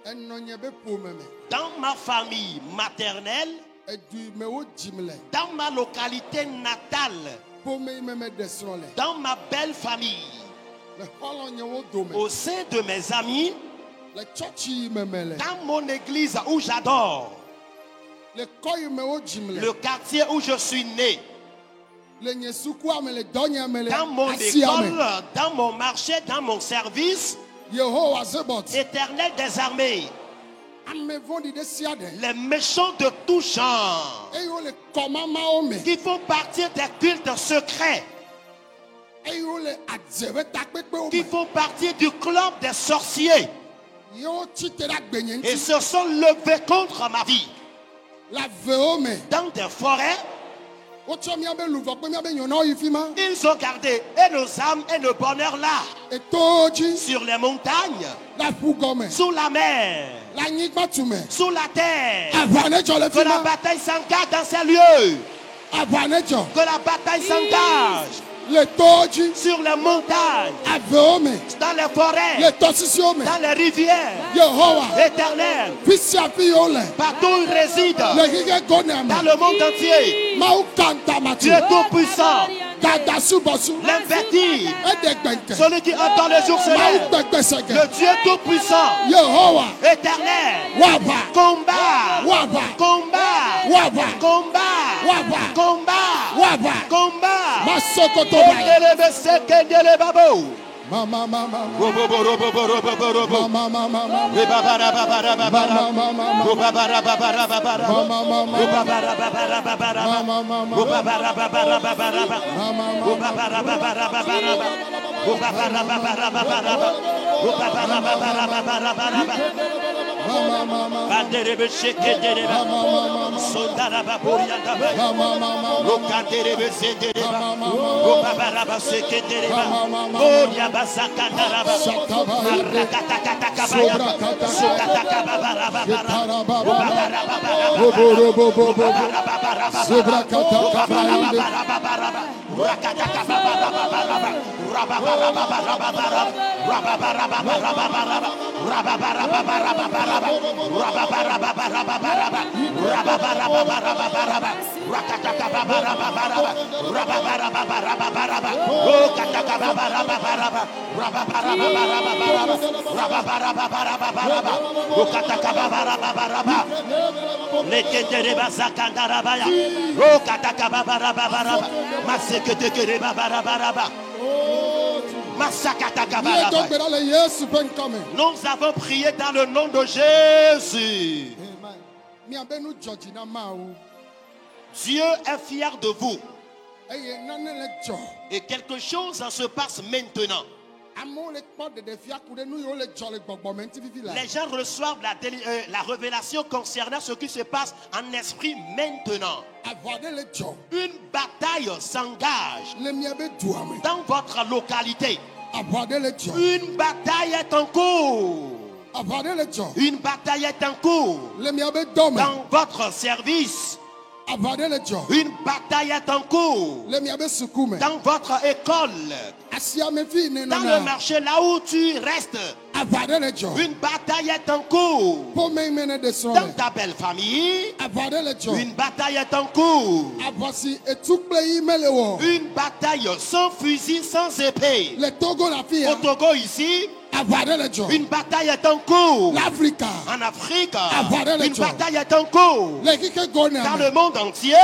Enonye be pomeme. dans ma famille maternelle, Edu me o jimle. dans ma localité natale, Pome meme desrole. dans ma belle famille, Le holonye o dome. au sein de mes amis, Le chochi memele. dans mon église où j'adore, Le koy me o jimle. le quartier où je suis né, Le nyesuku ame le donye ame le dans mon asi ame. école, dans mon marché, dans mon service, Yehowa Zabot. Éternel des armées, Ame vondi de siade. les méchants de tout genre, Eyo le komama ome. qui font partie des cultes secrets, Eyo le adzebe takpekpe qui ome. font partie du club des sorciers, Yo chitera gbenye et nti. se sont levés contre ma vie, La ve ome. dans des forêts. Ocho miabe luvo pe miabe nyono ifima. Ils ont gardé et nos âmes et nos bonheurs là, Etoji. sur les montagnes, La fugome. sous la mer, La nyigba tume. sous la terre. Avane jo le Que la fima. bataille s'engage dans ces lieux. Avane jo. Que la bataille s'engage Le toji. sur les montagnes, Ave ome. dans les forêts, Le tosisi ome. dans les rivières. Yehowa. Éternel, Fisi afi ole. partout où il réside, Le gige gone dans ame. le monde entier, Mau kanta matu. Dieu tout-puissant, Dada subosu. l'invective, Ede gbenke. celui qui entend les jours se Mau lève, gbegbe sege. le Dieu tout-puissant, Yehowa. éternel, Waba. combat, Waba. combat, Waba. combat, Waba. combat, Waba. combat. Masoko tobaya. Kendelebe sekendele babo. Mama mama. Robo robo robo robo robo. Mama mama mama. Rebabara babara babara. Mama mama. Robabara babara babara. Mama mama. Robabara babara babara. Mama mama. Robabara babara babara. Mama mama. Robabara babara babara. Robabara babara babara. Robabara babara babara. Banderebe shekendereba. Sondaraba boriandaba. Lokanderebe zendereba. Robabaraba sekendereba. Boriaba sakandaraba. Marakatakabaya. Sokatakababaraba. Nous avons prié dans le nom de Jésus. Dieu est fier de vous. Et quelque chose se passe maintenant. Les gens reçoivent la révélation concernant ce qui se passe en esprit maintenant. Une bataille s'engage dans votre localité. Une bataille est en cours. Une bataille est en cours dans votre service. Une bataille est en cours dans votre école, dans le marché là où tu restes. Une bataille est en cours dans ta belle famille. Une bataille est en cours. Une bataille sans fusil, sans épée. Au Togo ici, une bataille est en cours. En Afrique, une bataille est en cours. Dans le monde entier,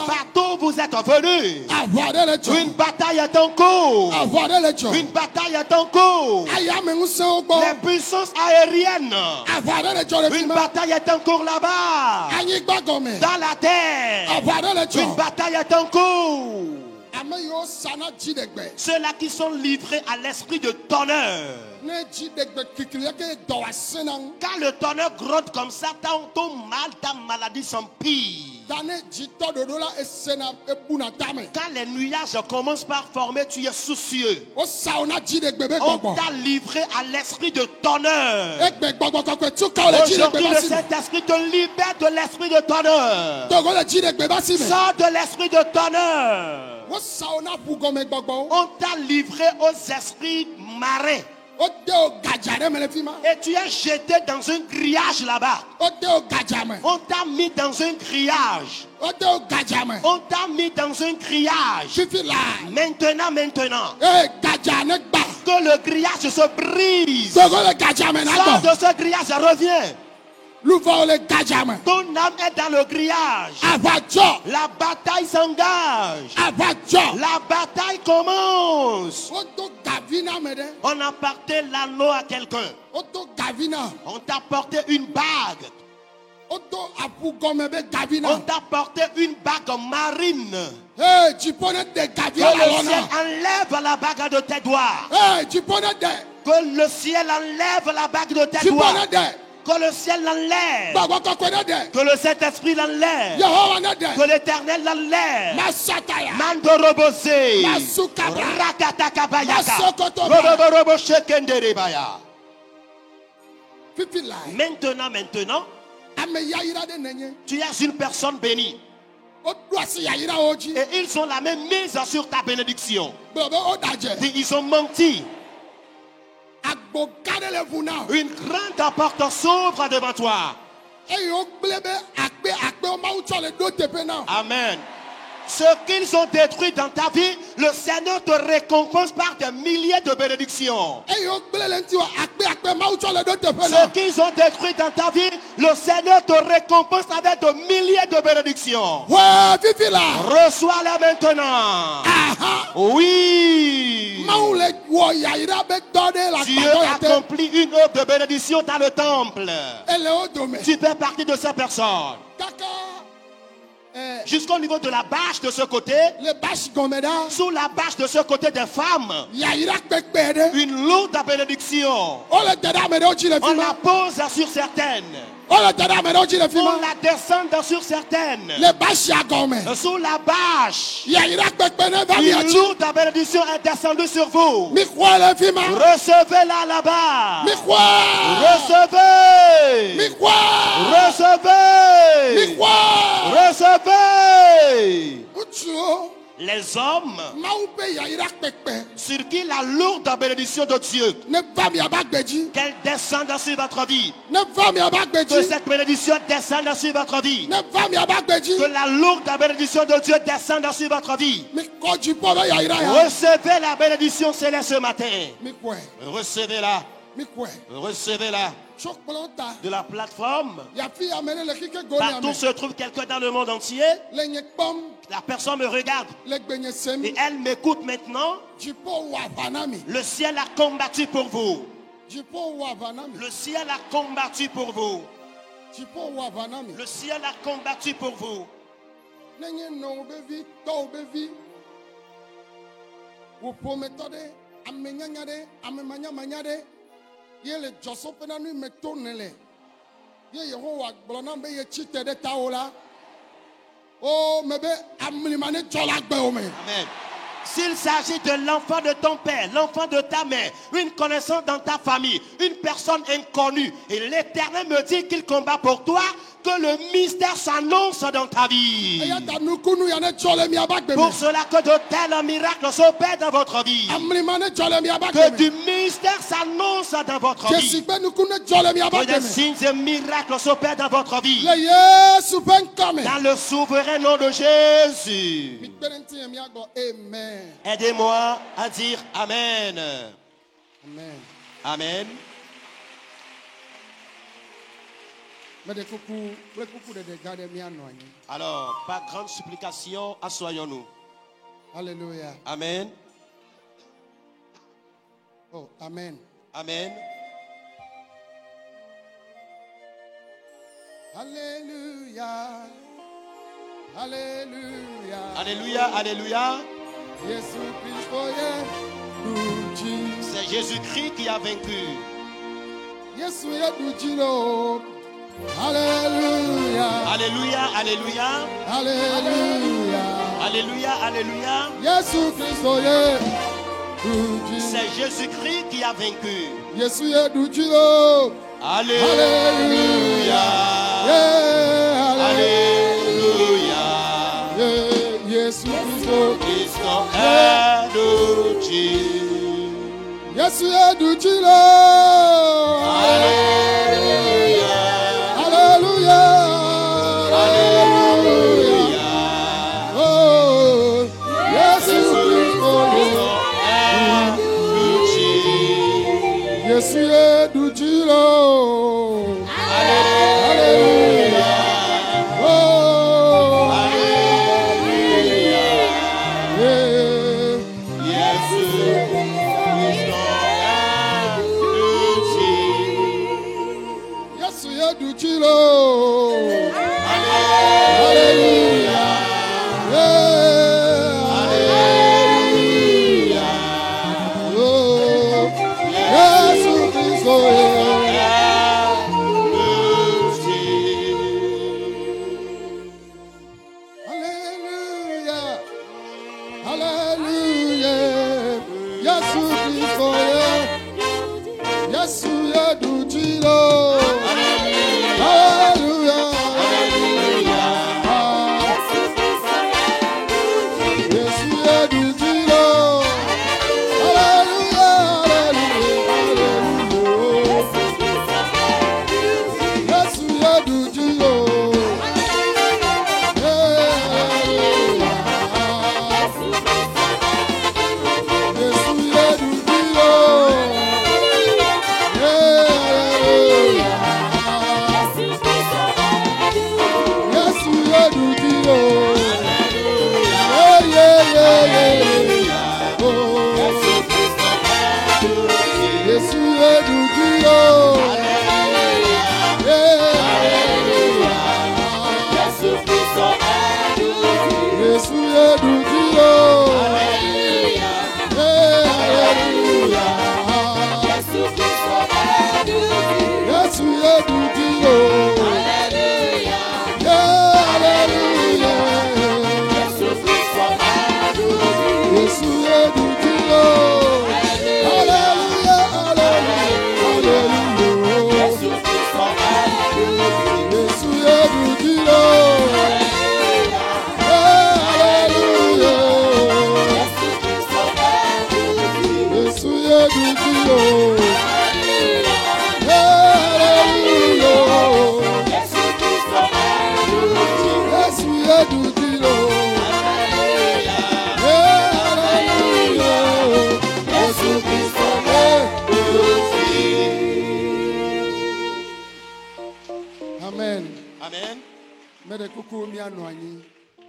partout où vous êtes venus, une bataille est en cours. Une bataille est en cours. Les puissances aériennes, une bataille est en cours là-bas. Dans la terre, une bataille est en cours. Ceux-là qui sont livrés à l'esprit de tonnerre. Quand le tonnerre gronde comme ça, ton mal, ta maladie s'empire. Quand les nuages commencent par former, tu es soucieux. On t'a livré à l'esprit de tonnerre. Aujourd'hui, le Saint-Esprit te libère de l'esprit de tonnerre. Sors de l'esprit de tonnerre. On t'a livré aux esprits marins. Et tu es jeté dans un grillage là-bas. On t'a mis dans un grillage. On t'a mis dans un grillage. Maintenant. Que le grillage se brise. Sors de ce grillage, reviens. Ton âme est dans le grillage. La bataille s'engage. La bataille commence. On a porté l'anneau à quelqu'un. On t'a porté une bague. On t'a porté une bague marine. Que le ciel enlève la bague de tes doigts. Que le ciel enlève la bague de tes doigts. Que le ciel l'enlève. Que le Saint-Esprit l'enlève. Que l'Éternel l'enlève. Mandorobosé. Rakatakabayaka. Roboborobochekenderebaya. Maintenant, tu es une personne bénie. Et ils ont la même mise sur ta bénédiction. Ils ont menti. Une grande porte s'ouvre devant toi. Amen. Ce qu'ils ont détruit dans ta vie, le Seigneur te récompense par des milliers de bénédictions. Ce qu'ils ont détruit dans ta vie, le Seigneur te récompense avec de milliers de bénédictions. Reçois-la maintenant. Oui. Dieu accomplit une œuvre de bénédiction dans le temple. Tu fais partie de ces personnes. jusqu'au niveau de la bâche de ce côté, le bâche gomeda sous la bâche de ce côté des femmes, yayira kpekpe de une lourde bénédiction. o le dada ame ɖewo dzi le fi On la ma pose sur certaines, o le dada ame ɖewo dzi le fi on ma la descend sur certaines, le bâche gɔme sous la bâche. yayira kpekpe ne va mia Une dzi lourde bénédiction est descendue sur vous. mi xɔe le fi ma Recevez-la là-bas. mi xɔe Recevez. mi xɔe mi Recevez. xɔe Recevez. ŋutsuwo Les hommes mawu ƒe yayira kpekpe sur qui la lourde bénédiction de Dieu, ne va miaba gbe dzi qu'elle descende sur votre vie, ne va miaba gbe que dzi cette bénédiction descende sur votre vie, ne va miaba gbe dzi que la lourde bénédiction de Dieu descende sur votre vie. mi kɔ dziƒo ƒe yayira ya Recevez la bénédiction céleste ce matin. mi kɔe Recevez-la. mi kɔe Recevez-la. tso kplɔ ta De la plateforme, yafi ame ɖe le kike gome partout ame se trouve quelqu'un dans le monde entier. le nye kpɔm La personne me regarde le gbenye sem et elle m'écoute maintenant. dziƒo wɔ aʋa na mi Le ciel a combattu pour vous. dziƒo wɔ aʋa na mi Le ciel a combattu pour vous. dziƒo wɔ aʋa na mi Le ciel a combattu pour vous. ne nye nɔwo be vi tɔwo be vi wò ƒometɔ ɖe ame nyanya ɖe ame manyamanya ɖe ye le dzɔsɔƒe na nu me to ne le ye yehowa gblɔ nam be ye tsi te ɖe tawò la o me be amlima ne dzɔ la gbewo me Amen. S'il s'agit de l'enfant de ton père, l'enfant de ta mère, une connaissance dans ta famille, une personne inconnue, et l'Éternel me dit qu'il combat pour toi, que le mystère s'annonce dans ta vie. eya ta nukunu ya ne dzɔ le miaba gbe Pour me cela que de tels miracles s'opèrent dans votre vie. amlima ne dzɔ le miaba Que gbe du me mystère s'annonce dans votre dzesi vie. gbe nukunu ne dzɔ le miaba Que gbe des me signes et miracles s'opèrent dans votre vie. le yesu ƒe ŋkɔ me Dans le souverain nom de Jésus. mi kpe ɖe ŋuti ye miagbɔ amen Aidez-moi à dire Amen. amen Amen. meɖe kuku kple kuku ɖeɖe gã ɖe mianɔ anyi Alors, par grande supplication, assoyons-nous. Alléluia. Amen. Oh, amen. Amen. Alléluia. Alléluia. Alléluia, alléluia. Jésus Christ, oye, duji. C'est Jésus-Christ qui a vaincu. Yesu ye duji lo. Alléluia. Alléluia, alléluia. Alléluia. Alléluia, alléluia. Yesu Christ, oye, duji. C'est Jésus-Christ qui a vaincu. Yesu ye duji lo. Alléluia. Yeah, Alléluia. yeah, Yesu Christ, Christ est le Dieu. Yesu ye duji lo. Alléluia. Alléluia. Alléluia. Oh, Yesu Christ, Yesu ye duji lo. Alléluia. Oh, Alléluia. yeah. Yesu ye duji lo. Alléluia. Yeah. Alléluia. Oh, Yesu Christ, Alléluia. Alléluia. Yesu Christ, Yesu ye duji lo. Alléluia.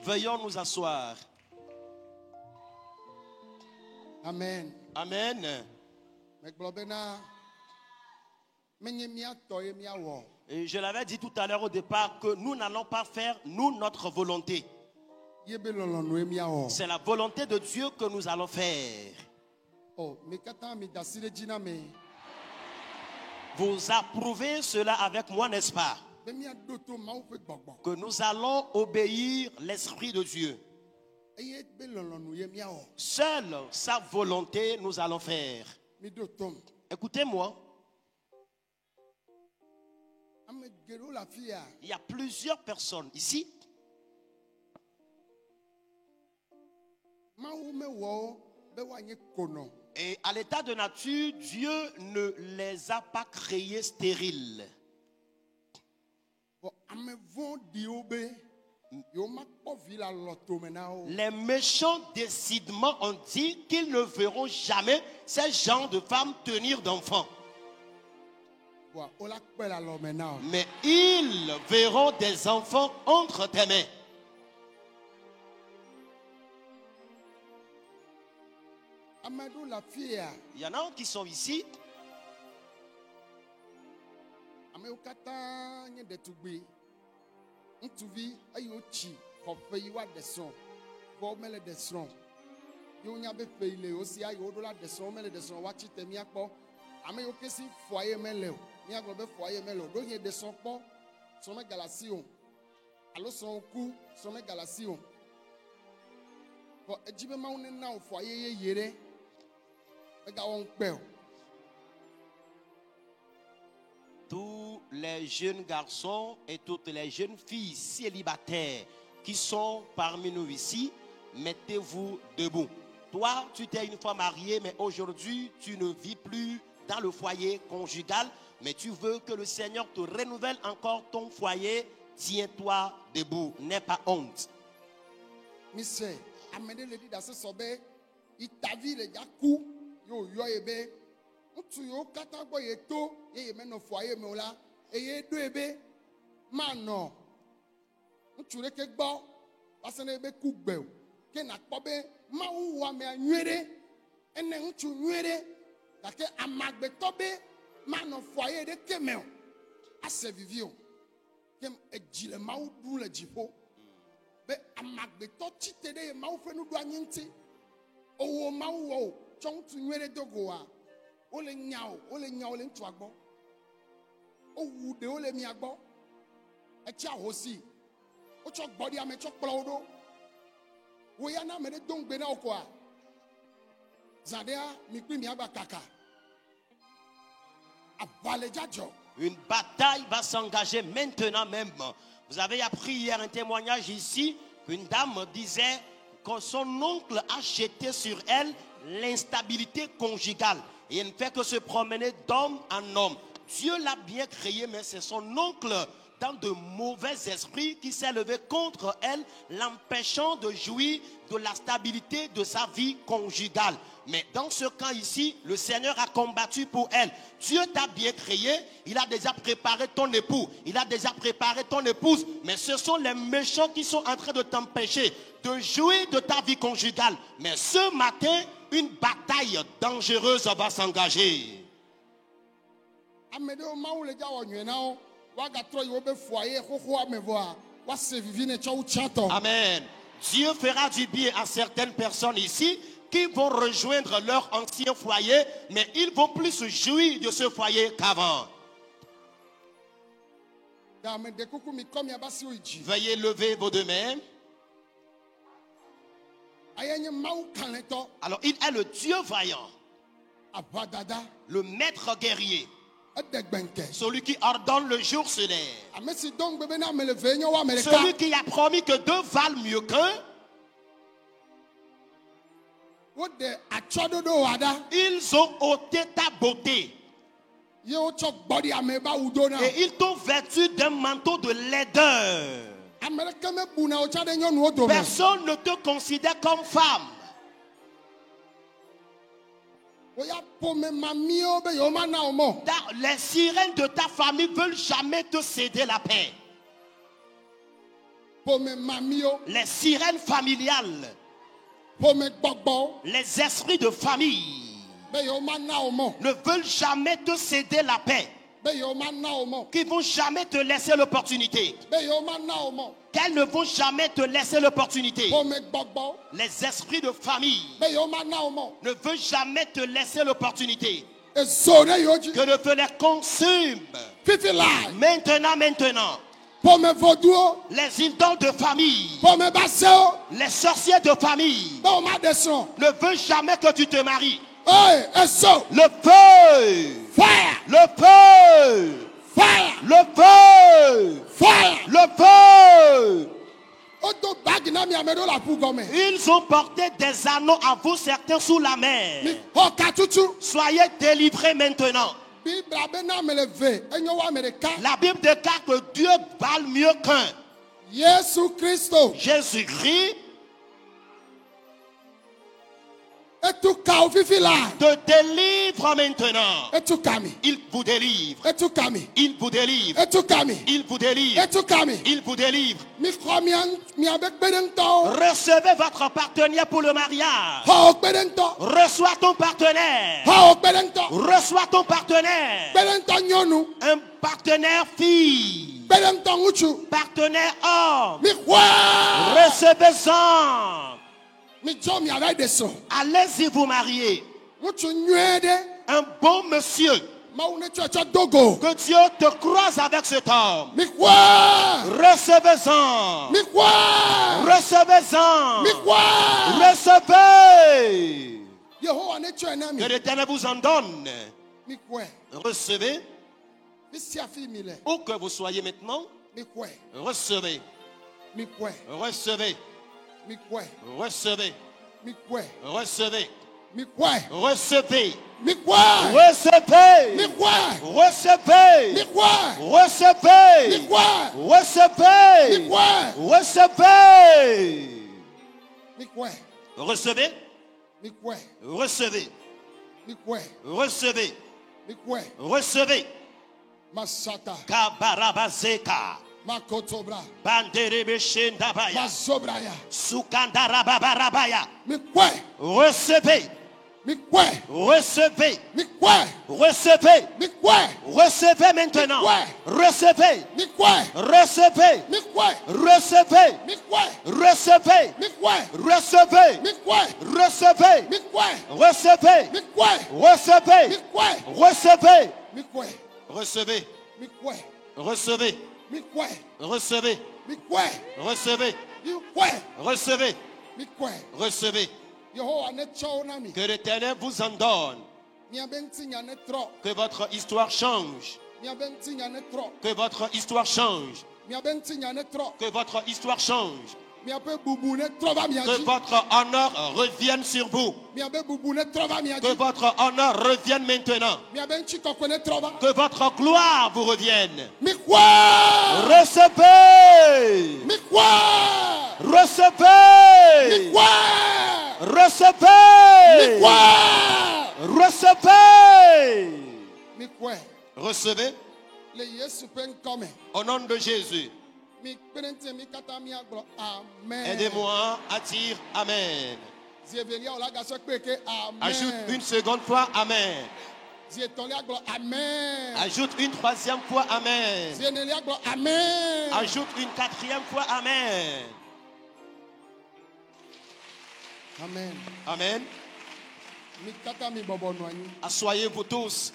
Veuillons nous asseoir. Amen. Amen. Et je l'avais dit tout à l'heure au départ que nous n'allons pas faire, nous, notre volonté. C'est la volonté de Dieu que nous allons faire. Vous approuvez cela avec moi, n'est-ce pas? Que nous allons obéir l'Esprit de Dieu. Seule sa volonté nous allons faire. Écoutez-moi. Il y a plusieurs personnes ici. Et à l'état de nature, Dieu ne les a pas créés stériles. Les méchants décidément ont dit qu'ils ne verront jamais ces gens de femmes tenir d'enfants. Mais ils verront des enfants entre tes mains. Il y en a qui sont ici. Tous les jeunes garçons et toutes les jeunes filles célibataires qui sont parmi nous ici, mettez-vous debout. Toi, tu t'es une fois marié, mais aujourd'hui, tu ne vis plus dans le foyer conjugal, mais tu veux que le Seigneur te renouvelle encore ton foyer. Tiens-toi debout, n'aie pas honte. Monsieur, amenez le dit dans ce sommet, il t'a vu le yakou, yo ebe. Tu yo kata boy eto, ye men no foyer me la, et ye do ebe, mano. Tu reke gbo, parce que ebe kugbe, ke na kobe, ma ou wa me anwere, ene tu nwere, dake amagbe tobe, mano foyer de kemeo, ase vivio, kem ejile ma ou dou le jipo, be amagbe to chite de ma ou fe nou do anyinti, owo ma ou wo, chong tu nwere dogoa. Ole nyao, ole ntwagbo. O wude ole miagbo. Echa hosi. O chok body ame chok plodo. Wo ya na me de dongbe na okwa. Zadea mi kwi mi agba kaka. Avale jajo. Une bataille va s'engager maintenant même. Vous avez appris hier un témoignage ici qu'une dame disait que son oncle a jeté sur elle l'instabilité conjugale. Et elle ne fait que se promener d'homme en homme. Dieu l'a bien créé, mais c'est son oncle, dans de mauvais esprits, qui s'est levé contre elle, l'empêchant de jouir de la stabilité de sa vie conjugale. Mais dans ce cas ici, le Seigneur a combattu pour elle. Dieu t'a bien créé, il a déjà préparé ton époux, il a déjà préparé ton épouse, mais ce sont les méchants qui sont en train de t'empêcher de jouir de ta vie conjugale. Mais ce matin, une bataille dangereuse va s'engager. Amen. Dieu fera du bien à certaines personnes ici qui vont rejoindre leur ancien foyer, mais ils vont plus se jouir de ce foyer qu'avant. Dame de kuku mi komi abasi oji. Veuillez lever vos deux mains. Ayenye mau kaneto. Alors, il est le Dieu vaillant, Abadada. le maître guerrier, Edegbenke. celui qui ordonne le jour sur l'air, Amesi donc bebe na me le venyo wa me le celui ka. qui a promis que deux valent mieux qu'un. Wode achododo wada. Ils ont ôté ta beauté Ye o chok body ameba udona. et ils t'ont vêtu d'un manteau de laideur. Amerika me buna o chade nyonu o do me. Personne ne te considère comme femme. Oya pome mamio be yo mana omo. Les sirènes de ta famille veulent jamais te céder la paix. Pome mamio. Les sirènes familiales, Pome gbogbo. les esprits de famille Be yo mana omo. ne veulent jamais te céder la paix. Be yo mana omo. Qui vont jamais te laisser l'opportunité. Be yo mana omo. Qu'elles ne vont jamais te laisser l'opportunité. Pome gbogbo. Les esprits de famille Be yo mana omo. ne veulent jamais te laisser l'opportunité. Ezone yoji. Que ne te les consume. Fifi lai. Maintenant. Pome voduo. Les idoles de famille, Pome baseo. les sorciers de famille Be o ma deson. ne veulent jamais que tu te maries. Hey, eso. Le feu, Fire. le feu, Fire. le feu, Fire. le feu. Oto bag na mi amedo la pu gome. Ils ont porté des anneaux à vous, certains sous la mer. Mi hoka tutu. Soyez délivrés maintenant. Bibla be na me le ve. Enyo wa me de ka. La Bible déclare que Dieu parle mieux qu'un. Yesu Christo. Jésus-Christ Etu ka o fifi lai. te délivre maintenant. Etu kami. Il vous délivre. Etu kami. Il vous délivre. Etu kami. Il vous délivre. Etu kami. Il vous délivre. Mi fro mi abek bedento. Recevez votre partenaire pour le mariage. Ha ok bedento. Reçois ton partenaire. Ha ok bedento. Reçois ton partenaire. Bedento nyonu. Un partenaire fille. Bedento nguchu. Partenaire homme. Mi kwa. Recevez-en. Mi jo mi avec de son. Allez-y vous marier. Nguchu nywede. Un bon monsieur. Ma une chocho dogo. Que Dieu te croise avec cet homme. Mi kwa. Recevez-en. Mi kwa. Recevez-en. Mi kwa. Recevez. Yehowa ne cho na mi. Que l'Éternel vous en donne. Mi kwa. Recevez. Mi sia fi mi le. Où que vous soyez maintenant. Mi kwa. Recevez. Mi kwa. Recevez. Mi kwa. Recevez. Mi kwa. Recevez. Mi kwa. Recevez. Mi kwa. Recevez. Mi kwa. Recevez. Mi kwa. Recevez. Mi kwa. Recevez. Mi kwa. Recevez. Mi kwa. Recevez. Mi kwa. Recevez. Mi kwa. Recevez. Mi kwa. Recevez. Masata. Kabarabazeka. Makotobra. Banderebeshendabaya. Mazobraya. Sukandarababarabaya. Mi kwa. Recevez. Mi kwa. Recevez. Mi kwa. Recevez. Mi kwa. Recevez maintenant. Ouais. Recevez. Mi kwa. Recevez. Mi kwa. Recevez. Mi kwa. Recevez. Mi kwa. Recevez. Mi kwa. Recevez. Mi kwa. Recevez. Mi kwa. Recevez. Mi kwa. Recevez. Mi kwa. Recevez. Mi kwa. Recevez. Mi kwa. Recevez. Mi kwa. Recevez. Mi kwa. Recevez. Mi kwa. Recevez. Yehowa ne cho na mi. Que l'Éternel vous en donne. Nya benti nya ne tro. Que votre histoire change. Nya benti nya ne tro. Que votre histoire change. Nya benti nya ne tro. Que votre histoire change. Mia be bubu ne tro ba mia Que ji. votre honneur revienne sur vous. Mia be bubu ne tro ba mia Que ji. votre honneur revienne maintenant. Mia be nchi kokwe ne tro ba. Que votre gloire vous revienne. Mi kwa. Recevez. Mi kwa. Mi Recevez. kwa. Recevez. Mi kwa. Recevez. Mi kwa. Recevez. Le Yesu pen come. Au nom de Jésus. Mi penente mi kata mi aglo. Amen. Aidez-moi à dire Amen. Zievelia ola gaso peke amen. Ajoute une seconde fois Amen. Zietoli aglo amen. Ajoute une troisième fois Amen. Zieneli aglo amen. Ajoute une quatrième fois Amen. Amen. Amen. Mi kata mi bobo noanyi. Asseyez-vous tous.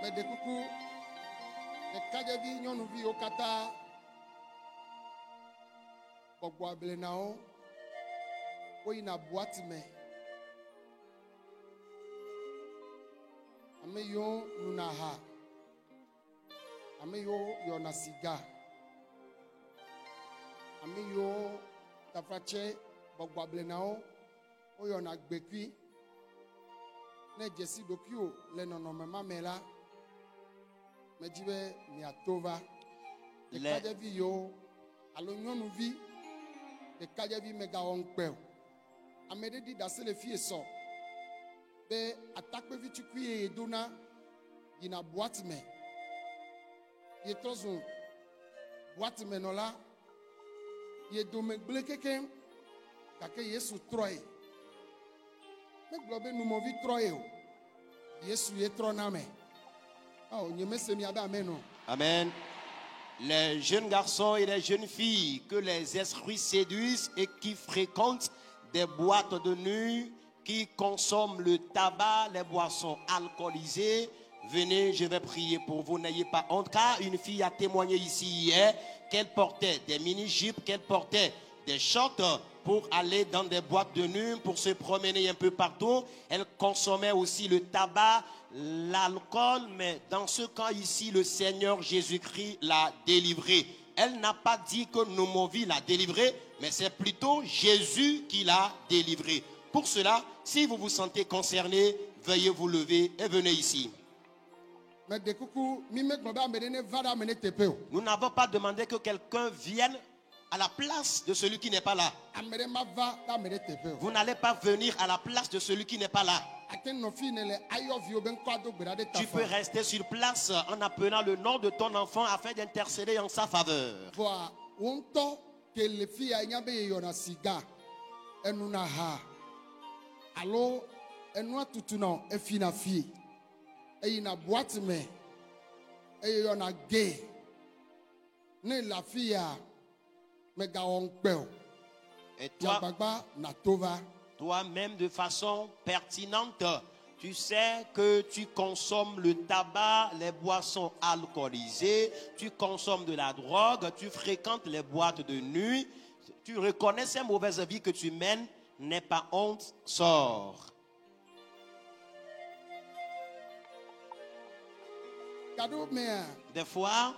Mede kuku. Ɖekadzevi nyɔnuviwo katã. Gbɔgbɔ ablenawo. Woyina boîte me. Ame yiwo nuna ha. Ame yiwo yɔna siga. Ame yiwo tafatse gbɔgbɔ ablenawo. Woyɔna gbekui. Ne dzesi ɖokuiwo le nɔnɔme ma me la, medzi be miato va. Ɖekadzevi yiwo alo nyɔnuvi ɖekadzevi megawɔ ŋukpe o. Ame ɖe ɖi ɖase le fie sɔ be atakpevi tukui ye dona yina boîte me. Ye trɔ zu boîte me nɔ la, ye dome gblẽ kekeŋ gake Yesu trɔe. Megblɔ be numɔvi trɔe o. Yesu ye trɔ na me. Oh, nyemese miabe amen o. Amen. Les jeunes garçons et les jeunes filles que les esprits séduisent et qui fréquentent des boîtes de nuit, qui consomment le tabac, les boissons alcoolisées, venez, je vais prier pour vous, n'ayez pas honte. Car une fille a témoigné ici hier qu'elle portait des mini-jupes, qu'elle portait des shorts pour aller dans des boîtes de nuit, pour se promener un peu partout. Elle consommait aussi le tabac, l'alcool, mais dans ce cas ici, le Seigneur Jésus-Christ l'a délivrée. Elle n'a pas dit que Nomovi l'a délivrée, mais c'est plutôt Jésus qui l'a délivrée. Pour cela, si vous vous sentez concerné, veuillez vous lever et venez ici. Nous n'avons pas demandé que quelqu'un vienne à la place de celui qui n'est pas là. Vous n'allez pas venir à la place de celui qui n'est pas là. Tu peux rester sur place en appelant le nom de ton enfant afin d'intercéder en sa faveur. Et toi-même de façon pertinente, tu sais que tu consommes le tabac, les boissons alcoolisées, tu consommes de la drogue, tu fréquentes les boîtes de nuit, tu reconnais ces mauvaises vies que tu mènes, n'aie pas honte, sors. Des fois,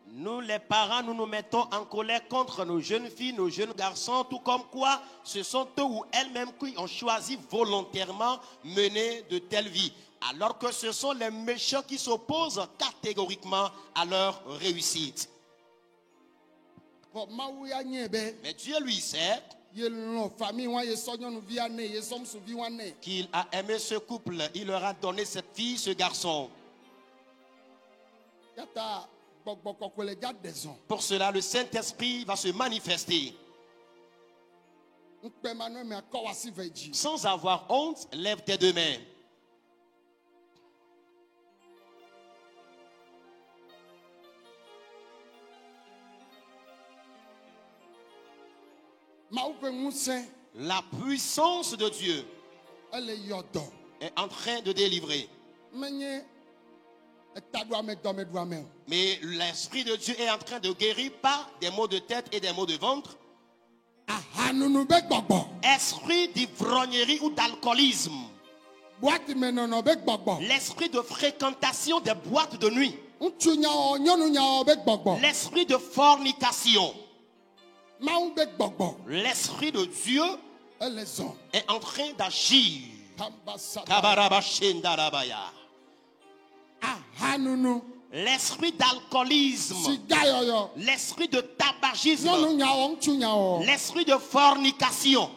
nous les parents, nous nous mettons en colère contre nos jeunes filles, nos jeunes garçons, tout comme quoi ce sont eux ou elles-mêmes qui ont choisi volontairement mener de telles vies. Alors que ce sont les méchants qui s'opposent catégoriquement à leur réussite. Mais Dieu lui sait qu'il a aimé ce couple, il leur a donné cette fille, ce garçon. Pour cela, le Saint-Esprit va se manifester. Sans avoir honte, lève tes deux mains. La puissance de Dieu est en train de délivrer. Mais l'Esprit de Dieu est en train de guérir par des maux de tête et des maux de ventre. Esprit d'ivrognerie ou d'alcoolisme. L'esprit de fréquentation des boîtes de nuit. L'esprit de fornication. L'Esprit de Dieu est en train d'agir. L'esprit d'alcoolisme, l'esprit de tabagisme, l'esprit de fornication.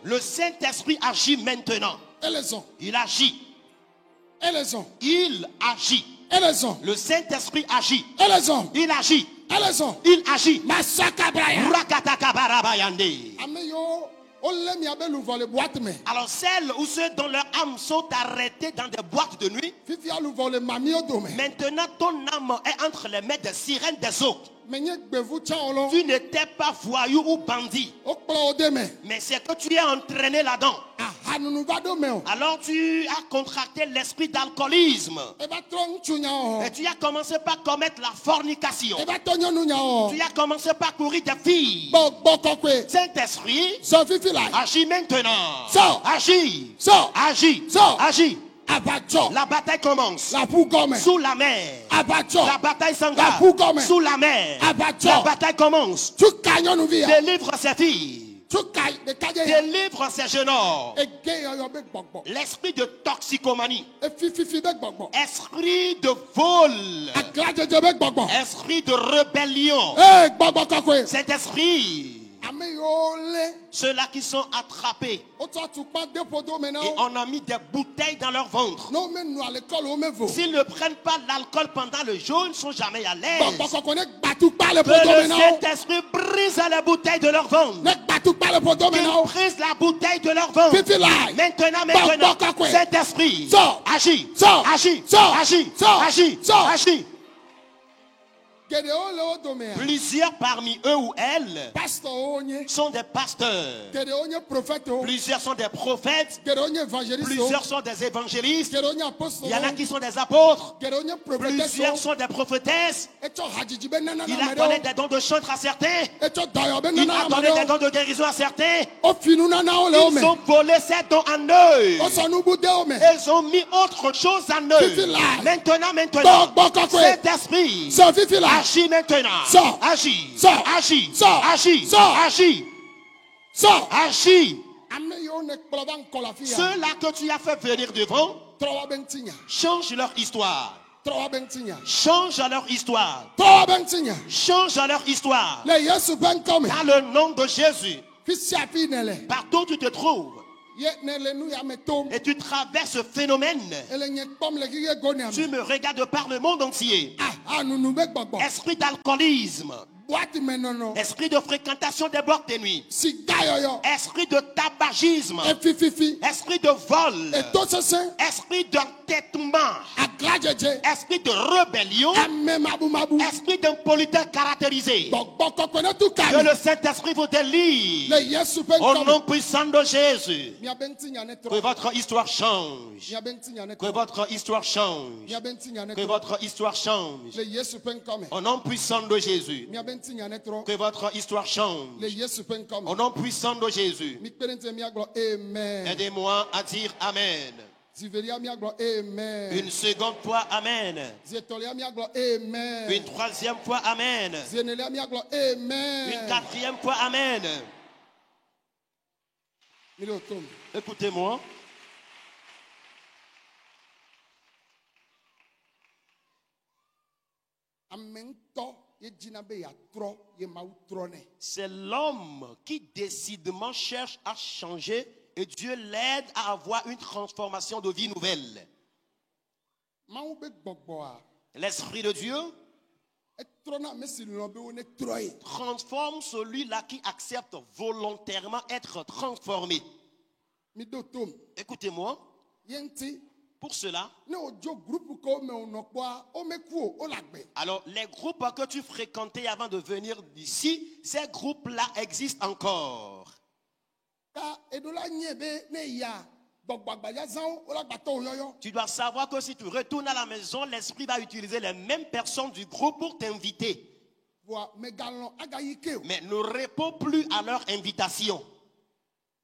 Le Saint-Esprit agit maintenant. Il agit. Il agit. Le Saint-Esprit agit. Il agit. Il agit. Alors celles ou ceux dont leurs âmes sont arrêtées dans des boîtes de nuit, fia lu vɔ le mamio dome. Maintenant, ton âme est entre les mains des sirènes des eaux. Mais nye gbevu tsã lo. Tu n'étais pas voyou ou bandit, O kplɔ wo de me. mais c'est que tu es entraîné là-dedans. Ahanunu va do me o. Alors tu as contracté l'esprit d'alcoolisme. Eva trɔ ŋutsu nya o. Et tu as commencé par commettre la fornication. Eva tɔ nyɔnu nya o. Tu as commencé par courir des filles. Gbɔ kɔkɔe. Saint-Esprit, Sɔ fifi la. agis maintenant. Sors. Agis. Sors. Agis. Sors. Agis. Abatsɔ. La bataille commence. La pu gɔmɛ. Sous la mer. Abatsɔ. La bataille La s'engage. pu gɔmɛ. Sous la mer. Abatsɔ. La bataille commence. Tu ka nyɔnuvi ya. Délivre ces filles. Tu ka ɖeka dze ya. Délivre ces jeunes hommes. Ege yɔyɔ be gbɔgbɔ. L'esprit de toxicomanie. Efififi be gbɔgbɔ. Esprit de vol. Agladzedze be gbɔgbɔ. Esprit de rébellion. Gbɔgbɔ kɔkɔe. Cet esprit. Ame yiwo lé. Ceux-là qui sont attrapés. Wotsɔ atukpa de ƒodo me na Et wo. on a mis des bouteilles dans leur ventre. Ne wo menu alekɔl wo me vo. S'ils ne prennent pas l'alcool pendant le jour, ils ne sont jamais à l'aise. Gbɔgbɔ kɔkɔ ne gbatukpa le Que ƒodo me le na wo. Saint-Esprit brise les bouteilles de leur ventre. Ne gbatukpa le ƒodo me Qu'il na wo. brise la bouteille de leur ventre. Fifi la. Maintenant, Kakwe. Saint-Esprit, Sors. agis, Sors. agis, Sors. agis, Sors. agis, Sors. agis. Geɖewo le wo dome ya. Plusieurs parmi eux ou elles Pastor wo nye. sont des pasteurs. Geɖewo nye prophète wo. Plusieurs sont des prophètes. Geɖewo nye évangéliste wo. Plusieurs sont des évangélistes. Geɖewo nye apostole Il y en a wo. qui sont des apôtres. Geɖewo nye prophétesse Plusieurs wo. sont des prophétesses. Etsɔ hadzidzi be nana Il ame a ɖewo. donné des dons de chantre à certains. Etsɔ dɔyɔ be Il nana a ame donné des ɖewo. dons de guérison à certains. Wofi nunanawo le wo me. Ils ont volé ces dons en eux. Wosɔ nubu de wo me. Ils ont mis autre chose en Fifi eux. la. Maintenant, Gbɔ kɔkɔe. cet esprit Sɔ fifi la. agit maintenant. Sors. Agis. Sors. Agis. Sors. Agis. Sors. Agis. Sɔ. Agis. Ame yiwo ne kplɔ va ŋkɔ le afi ya. Ceux-là que tu as fait venir devant, Trɔ wa be ŋutinya. change leur histoire. Trɔ wa be ŋutinya. Change leur histoire. Trɔ wa be ŋutinya. Change leur histoire. Le Yesu ƒe ŋkɔ me. Dans le nom de Jésus. Fi sia fi ne le. Partout où tu te trouves Ye ne le nu ya me tom. et tu traverses ce phénomène, Ele nye kpɔm le xixe go ne tu me. me regardes par le monde entier. Nunu be gbɔgbɔ. Esprit d'alcoolisme, Boite me nɔnɔ. esprit de fréquentation des boîtes de nuit, Siga yɔyɔ. esprit de tabagisme, Efififi. esprit de vol, Eto sese. esprit d'entêtement, Agladzedze. esprit de rébellion, Ame mabumabu. esprit d'impolité caractérisé. Gbɔgbɔ kɔkɔe ne tu ka Que me. le Saint-Esprit vous délivre. Le Yesu ƒe Au ŋkɔ nom me. puissant de Jésus. Miabe ŋutinya ne Que trɔ. votre histoire change. Miabe ŋutinya ne Que trɔ. votre histoire change. Miabe ŋutinya ne Que trɔ. votre histoire change. Le Yesu ƒe ŋkɔ me. Au nom puissant de Jésus. Miabe ŋutinya ne trɔ. Que votre histoire Le change. Yesu ƒe ŋkɔ Au me. nom puissant de Jésus. Mi kpe ɖe ŋuti miagblɔ amen. Aidez-moi à dire Amen. Zivelia miagblɔ amen. Une seconde fois, Amen. Zietɔlia miagblɔ amen. Une troisième fois, Amen. Zienelia miagblɔ Une amen. quatrième fois, Amen. Mi ɖo tom. Écoutez-moi. Ame ŋutɔ ye dzina be yeatrɔ ye Mawu trɔ nɛ. C'est l'homme qui décidément cherche à changer et Dieu l'aide à avoir une transformation de vie nouvelle. Mawu be gbɔgbɔa L'Esprit de Dieu etrɔna ame si lɔ̃ be wo ne trɔ ye. transforme celui-là qui accepte volontairement être transformé. Mi ɖo tom. Écoutez-moi, Ye ŋuti pour cela, ne wodzo groupe ke wo me wònɔ kpɔa womeku o wole agbe. alors les groupes que tu fréquentais avant de venir d'ici, ces groupes-là existent encore. Ta eɖola nye be ne ya gbɔgbɔgbadza zãwo wole agbatɔ wo yɔyɔ. Tu dois savoir que si tu retournes à la maison, l'Esprit va utiliser les mêmes personnes du groupe pour t'inviter. Voa megalɔ̃ agayi ke o. Mais ne réponds plus à leur invitation.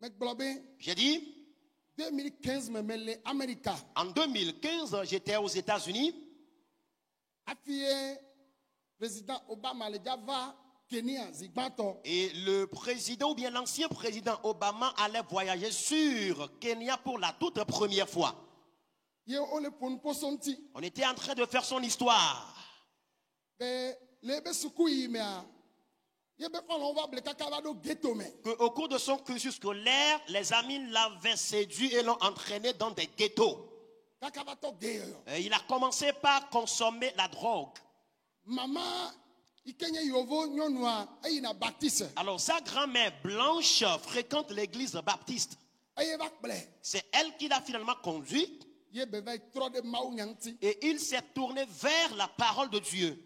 Megblɔ be J'ai dit, 2015 me mele Amerika. en 2015, j'étais aux États-Unis. Hafi ye président Obama le dza va Kenya zigbãtɔ. Et le président ou bien l'ancien président Obama allait voyager sur Kenya pour la toute première fois. Ye wole ƒo nu ƒoso ŋuti. On était en train de faire son histoire. Be le ebe suku yi mea ye be xɔlɔ̃wo va ble kaka va ɖo ghetto me. Qu'au cours de son cursus scolaire, les amis l'avaient séduit et l'ont entraîné dans des ghettos. Kaka va tɔ ge yɔyɔ. Et il a commencé par consommer la drogue. Mama yi ke nye yovo nyɔnua eyina baptiste Alors sa grand-mère blanche fréquente l'église baptiste. eye va kplɔe. C'est elle qui l'a finalement conduit. ye beva trɔ de mawu nya ŋuti. Et il s'est tourné vers la parole de Dieu.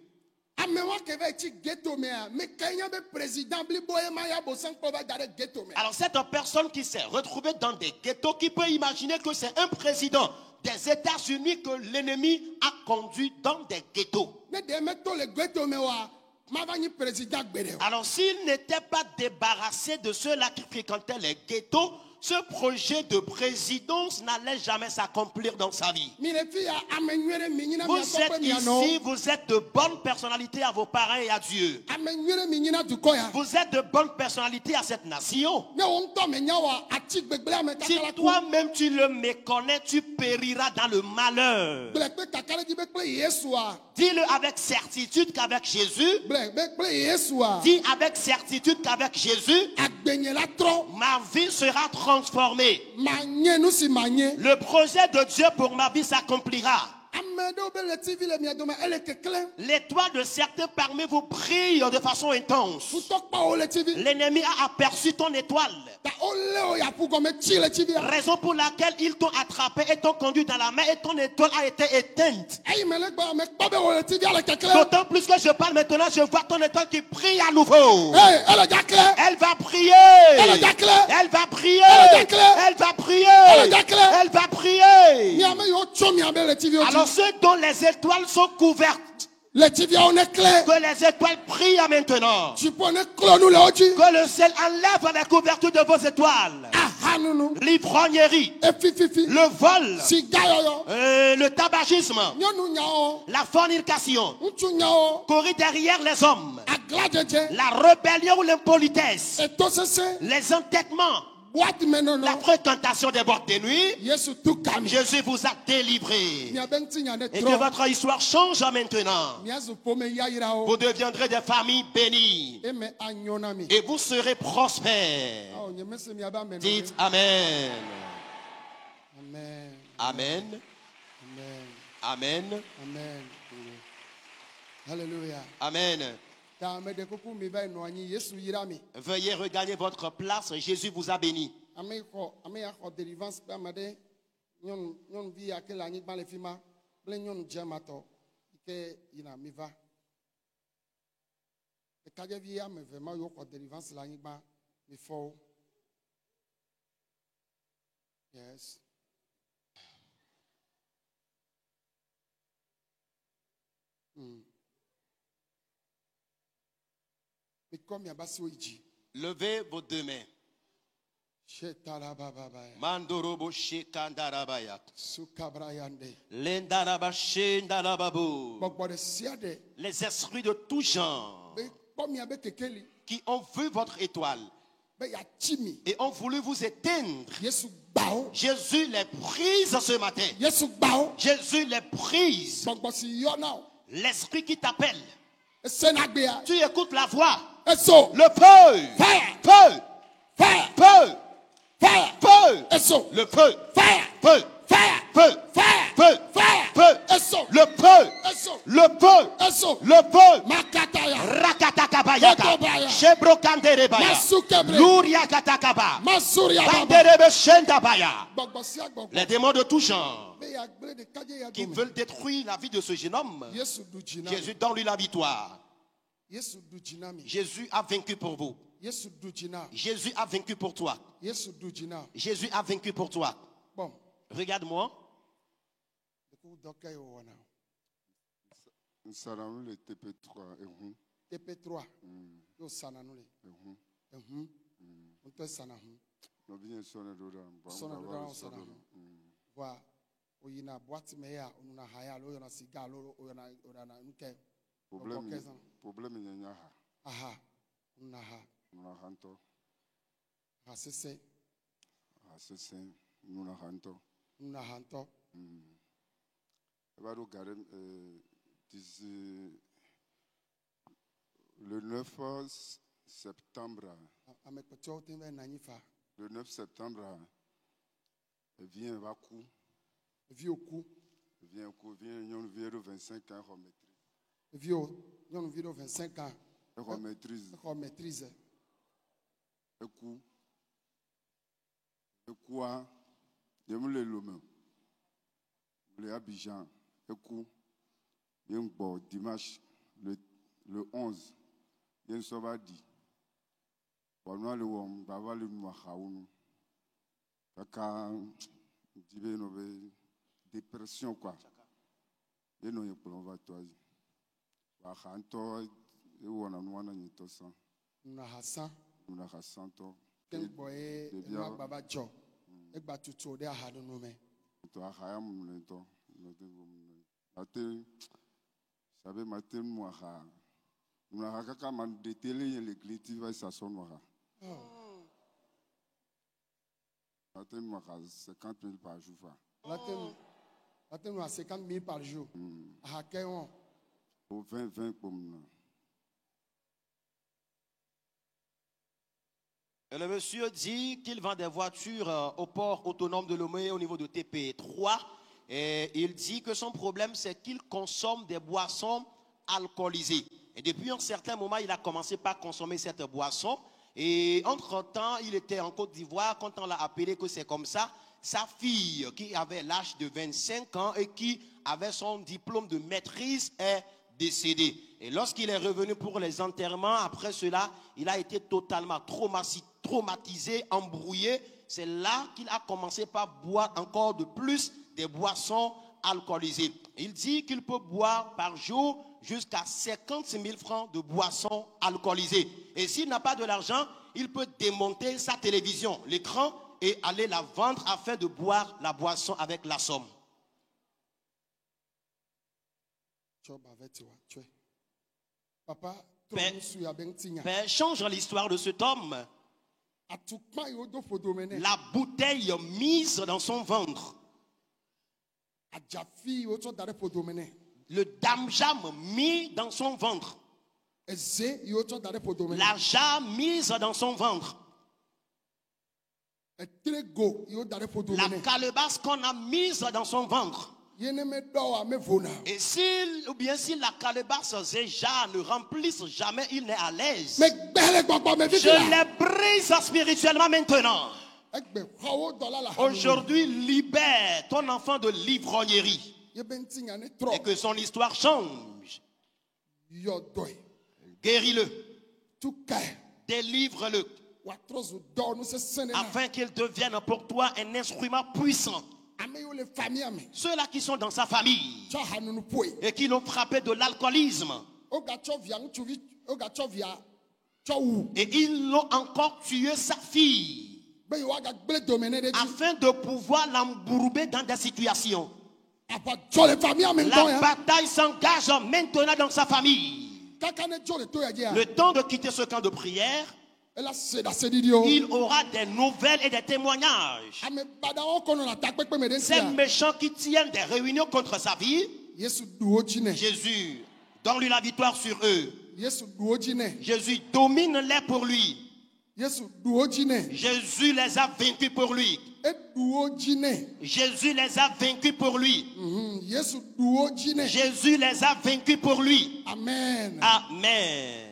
Amewa ke va tsi ghetto mea, me kanya be président blibo ye ma ya bosan kpɔ va da ɖe ghetto mea. Alors cette personne qui s'est retrouvée dans des ghettos, qui peut imaginer que c'est un président des États-Unis que l'ennemi a conduit dans des ghettos. Ne de me to le ghetto me wa, ma va nyi président gbede. Alors s'il n'était pas débarrassé de ceux-là qui fréquentaient les ghettos, ce projet de présidence n'allait jamais s'accomplir dans sa vie. Mi ne fi ya ame nyuie mi nyina mi Vous êtes ici, vous êtes de bonnes personnalités à vos parents et à Dieu. Ame nyuie mi nyina dukɔ ya. Vous êtes de bonnes personnalités à cette nation. Ne wo ŋutɔ me nya wa ati gbegble ame Si kakala ku. toi-même tu le méconnais, tu périras dans le malheur. Gble kpe kakala di be kple Yesua. Dis-le avec certitude qu'avec Jésus, Gble be kple Yesua. dis avec certitude qu'avec Jésus, Agbenye la trɔ. ma vie sera transformée. Ma nye nu si ma nye. Le projet de Dieu pour ma vie s'accomplira. Ame ɖewo be le TV le mia dome ele keklẽ. L'étoile de certains parmi vous brille de façon intense. Futɔ kpawo le TV. L'ennemi a aperçu ton étoile. Ta ole wo ya ƒu gɔme tsi le TV. Raison pour laquelle ils t'ont attrapé et t'ont conduit dans la mer et ton étoile a été éteinte. Eyi me le gbɔ me kpɔ be wo le TV ale keklẽ. D'autant plus que je parle maintenant, je vois ton étoile qui brille à nouveau. Hey, ele dza klẽ. Elle va prier. Elle dza klẽ. Elle va prier. Elle dza klẽ. Elle va prier. Elle dza klẽ. Elle va prier. Mi ame yiwo tso mia be le TV wo Alors dzi. ceux dont les étoiles sont couvertes, Le TV wo ne klẽ. que les étoiles brillent maintenant. Dziƒo ne klɔ nu le wo dzi. Que le ciel enlève les couvertures de vos étoiles. Aha nunu. L'ivrognerie, Efififi. le vol, Siga yɔyɔ. le tabagisme, Nyɔnu nyawo. la fornication, Ŋutsu nyawo. courir derrière les hommes, Aglãdzedze. la rébellion ou l'impolitesse, Etosese. les entêtements, Boîte me la nono. fréquentation des boîtes de nuit. Yesu tu kami. Jésus vous a délivré. Mia be ŋuti nya ne Et que trɔ. votre histoire change maintenant. Miazu ƒome yayrawo. Vous deviendrez des familles bénies. Eme anyo na mi. Et vous serez prospères. Awo nye mese miabe ame nɔ Dites ɖe. Amen. Amen. Amen. Amen. Amen. Amen. Hallelujah. Amen. Ta ame ɖe kuku mi va nɔ anyi Yesu yra mi. Veuillez regagner votre place. Jésus vous a béni. Ame ya xɔ délivrance ƒe ame ɖe nyɔnuvi ya ke le anyigba le fi ma kple nyɔnu dzematɔ yi ke yina mi va. Ɖekadzevi ame eve ma yiwo xɔ délivrance le anyigba mi fɔ wo. Yes. Mi kɔ miaba si wo yi dzi. Levez vos deux mains. Shetalabababaya. Mandorobo shekandarabaya. Sukabrayande. Lendaraba shendarababu. Gbɔgbɔ ɖe sia ɖe Les esprits de tout genre be kpɔ miabe kekeli qui ont vu votre étoile be yatsi mi. et ont voulu vous éteindre. Yesu gba wo. Jésus les prise ce matin. Yesu gba wo. Jésus les prise. Gbɔgbɔ si yɔna wo. L'esprit qui t'appelle. Esena gbea. Tu écoutes la voix. Eso. Le feu. Fire. Feu. Fire. Feu. Fire. Feu. Eso. Le feu. Fire. Feu. Fire. Feu. Fire. Feu. Fire. Feu. Eso. Le feu. Eso. Le feu. Eso. Le feu. Makataya. Rakatakabayaka. Kotobaya. Shebrokanderebaya. Masukebre. Luriakatakaba. Masuria baba. Banderebe shendabaya. Gbɔgbɔ sia gbɔgbɔ. Les démons de tout genre Be ya gble ɖekadze ya qui dome. veulent détruire la vie de ce jeune homme. Yesu du dzi na mi. Jésus donne lui la victoire. Yesu du dzi na mi. Jésus a vaincu pour vous. Yesu du dzi na. Jésus a vaincu pour toi. Yesu du dzi na. Jésus a vaincu pour toi. Bon. Regarde-moi. Ɖeko dɔ ke ye wòwɔna. Nsaranu le TP3 ehun TP3 yo sana nu le. ehun Ehun. Ŋutɔ sana hu. nɔvinye sɔnɛ do ɖa Sɔnɛ do ɖa, sɔnɛ do. Voa oyina boîte me ya onuna ha ya alo oyɔna siga alo oyɔna nuke. problème nye nya ha Aha. Onuna ha. nuna ha ŋutɔ Ha sese. ha sese nuna ha ŋutɔ Onuna ha ŋutɔ. eva ɖo ga ɖe d'ici le 9 septembre Ame kpɔtɔwo te va na anyi fa. le 9 septembre vient va ku Eviwo ku. vient nyɔnuvi ɖo 25 ans xɔ maîtrise Eviwo nyɔnuvi ɖo 25 ans. exɔ maîtrise Exɔ maîtrise. ekua yemu le lome le Abidjan, Ekou, Yengbo, dimanche, le 11, Yen Sobadi. Bon, le Wom, Bavali Mouachaoun, Kaka, dépression, quoi. Yen no Yepolon va toi. Wahanto, Ewana Nitosan. Nous Hassan. Nous Hassan, toi. Quel boy, Baba Joe. Et Batuto, de Hadoume. Toi, Hayam, le temps. Sabe matin moi na kaka man de télé l'église va ça sonne moi matin moi 50 000 par jour matin nous à 50 000 par jour à quel au 20 comme Et le monsieur dit qu'il vend des voitures au port autonome de Lomé au niveau de TP3. Et il dit que son problème, c'est qu'il consomme des boissons alcoolisées. Et depuis un certain moment, il a commencé par consommer cette boisson. Et entre-temps, il était en Côte d'Ivoire. Quand on l'a appelé que c'est comme ça, sa fille, qui avait l'âge de 25 ans et qui avait son diplôme de maîtrise, est décédée. Et lorsqu'il est revenu pour les enterrements, après cela, il a été totalement traumatisé, embrouillé. C'est là qu'il a commencé par boire encore de plus des boissons alcoolisées. Il dit qu'il peut boire par jour jusqu'à 50 000 francs de boissons alcoolisées. Et s'il n'a pas de l'argent, il peut démonter sa télévision, l'écran, et aller la vendre afin de boire la boisson avec la somme. Papa, Père, change l'histoire de cet homme. La bouteille mise dans son ventre. Le damjam mis dans son ventre. La jarre mise dans son ventre. La calebasse qu'on a mise dans son ventre. Et si la calebasse et jarre ne remplissent jamais, il n'est à l'aise. Je les brise spirituellement maintenant. Aujourd'hui, libère ton enfant de l'ivrognerie. Et que son histoire change. Guéris-le. Délivre-le. Afin qu'il devienne pour toi un instrument puissant. Ceux-là qui sont dans sa famille et qui l'ont frappé de l'alcoolisme. Et ils l'ont encore tué sa fille. Afin de pouvoir l'embourber dans des situations. La bataille s'engage maintenant dans sa famille. Le temps de quitter ce camp de prière, il aura des nouvelles et des témoignages. Ces méchants qui tiennent des réunions contre sa vie, Jésus donne-lui la victoire sur eux. Jésus domine-les pour lui. Jésus les a vaincus pour lui. Jésus les a vaincus pour lui. Jésus les a vaincus pour lui. Amen. Amen.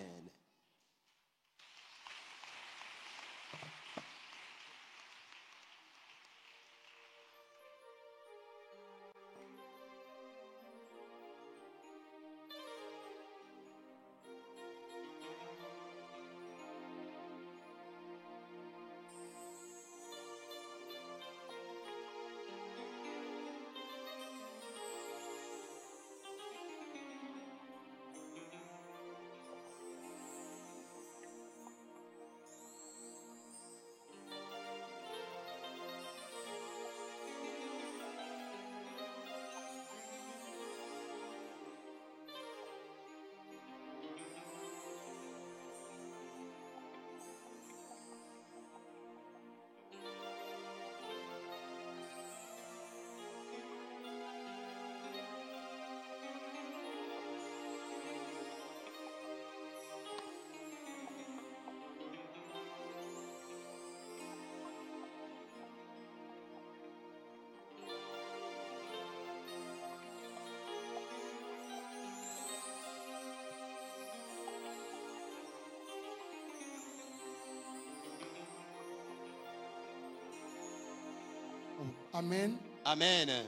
Amen. Amen.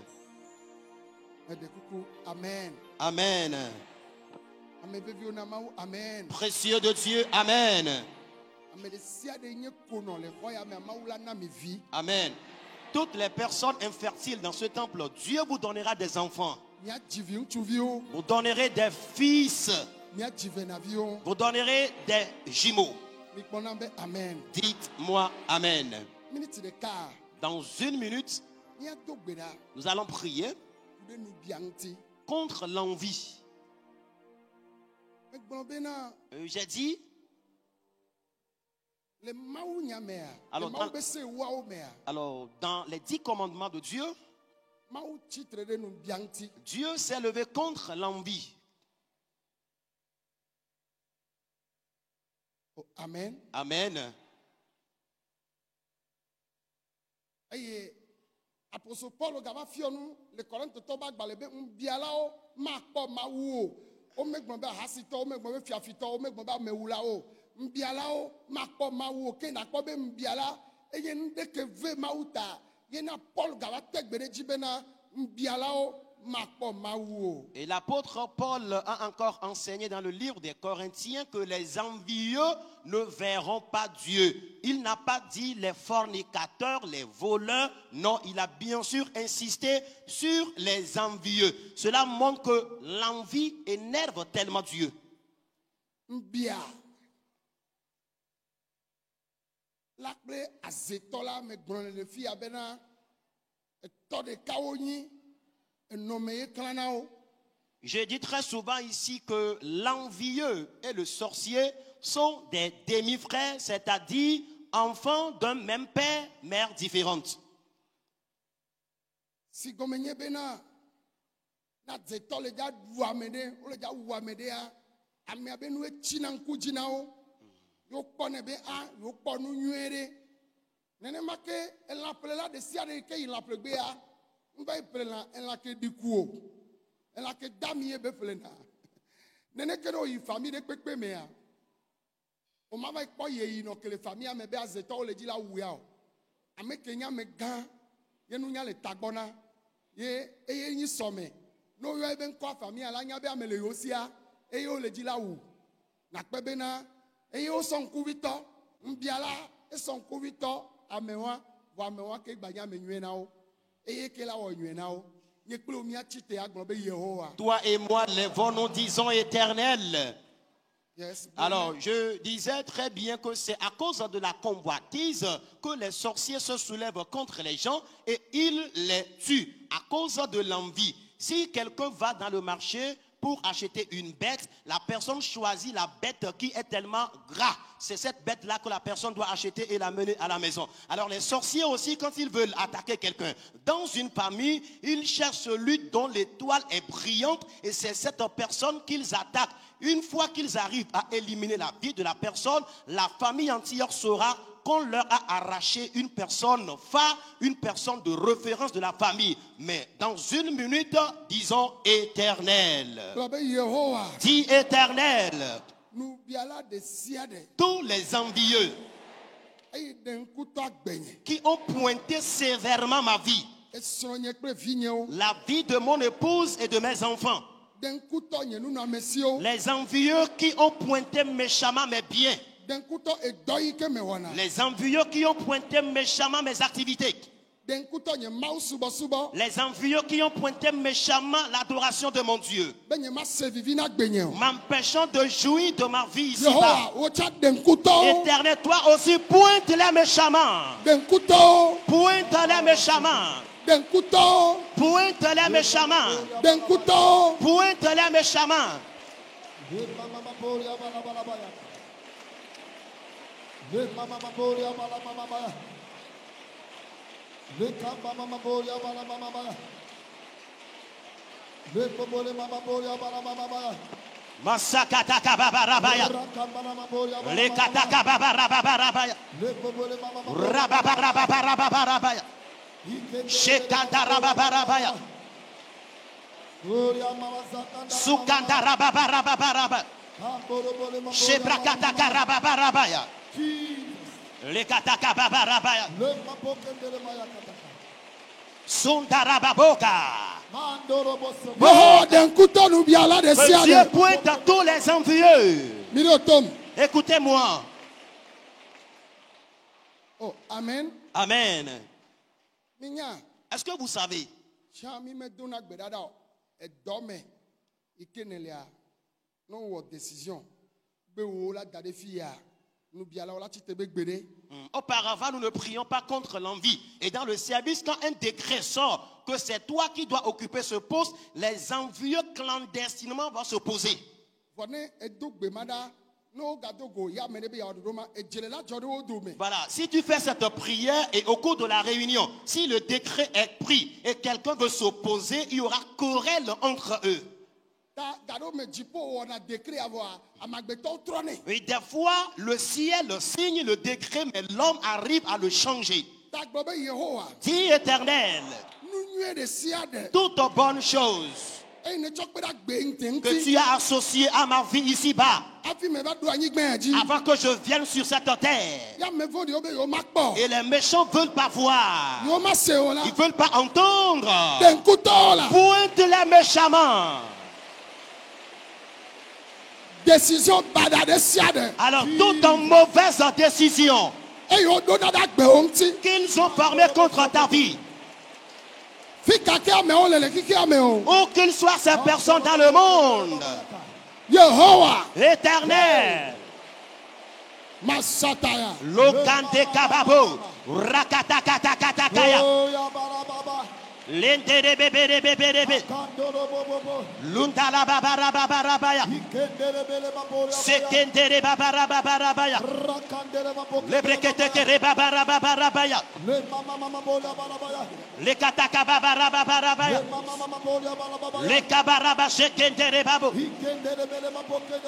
Amen. Amen. Amen. Précieux de Dieu, Amen. Amen. Toutes les personnes infertiles dans ce temple, Dieu vous donnera des enfants. Vous donnerez des fils. Vous donnerez des jumeaux. Dites-moi Amen. Dans une minute, nous allons prier contre l'envie. J'ai dit, alors, dans les 10 commandements de Dieu, Dieu s'est levé contre l'envie. Amen. Amen. Apôtre Paul gava fionu le Corinthe toba gbalebe mbialao makpo mawu o megbon ba hasito o megbon be fiafito o megbon ba mewulao mbialao makpo mawu ke na kpo be mbiala eye ndeke ve mauta ye na Paul gava tegbere jibena mbialao makpo mawu. Et l'apôtre Paul a encore enseigné dans le livre des Corinthiens que les envieux ne verront pas Dieu. Il n'a pas dit les fornicateurs, les voleurs. Non, il a bien sûr insisté sur les envieux. Cela montre que l'envie énerve tellement Dieu. Mbia. L'apre azetola me gbonne le fi abena to de kaoni. Je dis très souvent ici que l'envieux et le sorcier sont des demi-frères, c'est-à-dire enfants d'un même père, mère différente. Si gomenye bena na zeto le ja wuamede o le ja wuamede a ame abenu echina nku jinao yo pone be a yo ponu nyuere nene make elaplela de siade ke ilaplegbe a mba prela en la ke dikuo en la ke damie be plena nene ke no yi famille de pepe mea o ma va ko ye yi no ke le famille me be azeto o le di la wuya o ame kenya me gan ye nu nya le tagbona ye eye yin some no yo e be nko famille la nya be amele yo sia eye o le di la wu na pe be na eye o son ku vito mbiala e son ku vito amewa wa mewa ke gbanya me nwe na o. Toi et moi lèvons nos disons éternels. Alors, je disais très bien que c'est à cause de la convoitise que les sorciers se soulèvent contre les gens et ils les tuent à cause de l'envie. Si quelqu'un va dans le marché pour acheter une bête, la personne choisit la bête qui est tellement gras. C'est cette bête-là que la personne doit acheter et la mener à la maison. Alors les sorciers aussi, quand ils veulent attaquer quelqu'un dans une famille, ils cherchent celui dont l'étoile est brillante et c'est cette personne qu'ils attaquent. Une fois qu'ils arrivent à éliminer la vie de la personne, la famille entière saura qu'on leur a arraché une personne phare, une personne de référence de la famille. Mais dans une minute, disons éternel. Dis éternel. Tous les envieux qui ont pointé sévèrement ma vie, la vie de mon épouse et de mes enfants, les envieux qui ont pointé méchamment mes biens, les envieux qui ont pointé méchamment mes activités, les envieux qui ont pointé méchamment l'adoration de mon Dieu, m'empêchant de jouir de ma vie ici-bas. Éternel, toi aussi pointe-les méchamment. Pointe-les méchamment. Pointe-les méchamment. Pointe-les méchamment. Masakataka babarabaya. Lekataka babarabaya. Rababarabaya. Shekantarababarabaya. Sukantarababarabaya. Shebrakataka rababarabaya. Lekataka babarabaya. Sundarababoka. Yehowa denkuto nu biala de Que sia Dieu de. pointe à tous les envieux. Mirotom. Écoutez-moi. Oh, amen. Amen. Minya. Est-ce que vous savez? Chami me dona gbedada o. E dome. Ikenelia. Non wo décision. Be wo la dade fia. Nu biala wala ti tebe gbede. Auparavant, nous ne prions pas contre l'envie. Et dans le service, quand un décret sort que c'est toi qui dois occuper ce poste, les envieux clandestinement vont s'opposer. Vone e do gbemada. No gadogo ya menebe ya odoma e jelela jode wo dome. Voilà, si tu fais cette prière et au cours de la réunion, si le décret est pris et quelqu'un veut s'opposer, il y aura querelle entre eux. Oui, des fois, le ciel signe le décret, mais l'homme arrive à le changer. Dis Éternel, toutes bonnes choses que tu as associées à ma vie ici-bas, avant que je vienne sur cette terre, et les méchants ne veulent pas voir, ils ne veulent pas entendre, pointe-les méchamment. Décision alors toute mauvaise décision qu'ils ont formée contre ta vie, où qu'il soit ces personnes dans le monde, Éternel, Logande Kababo, Rakatakatakaya, Lende de bébé de bébé de bébé, Lundala Babarabarabaya, Sekende de Babarabarabaya, Le Brekete Babarabarabaya, Le Kataka Babarabarabaya, Le Kabaraba Sekende de Babo,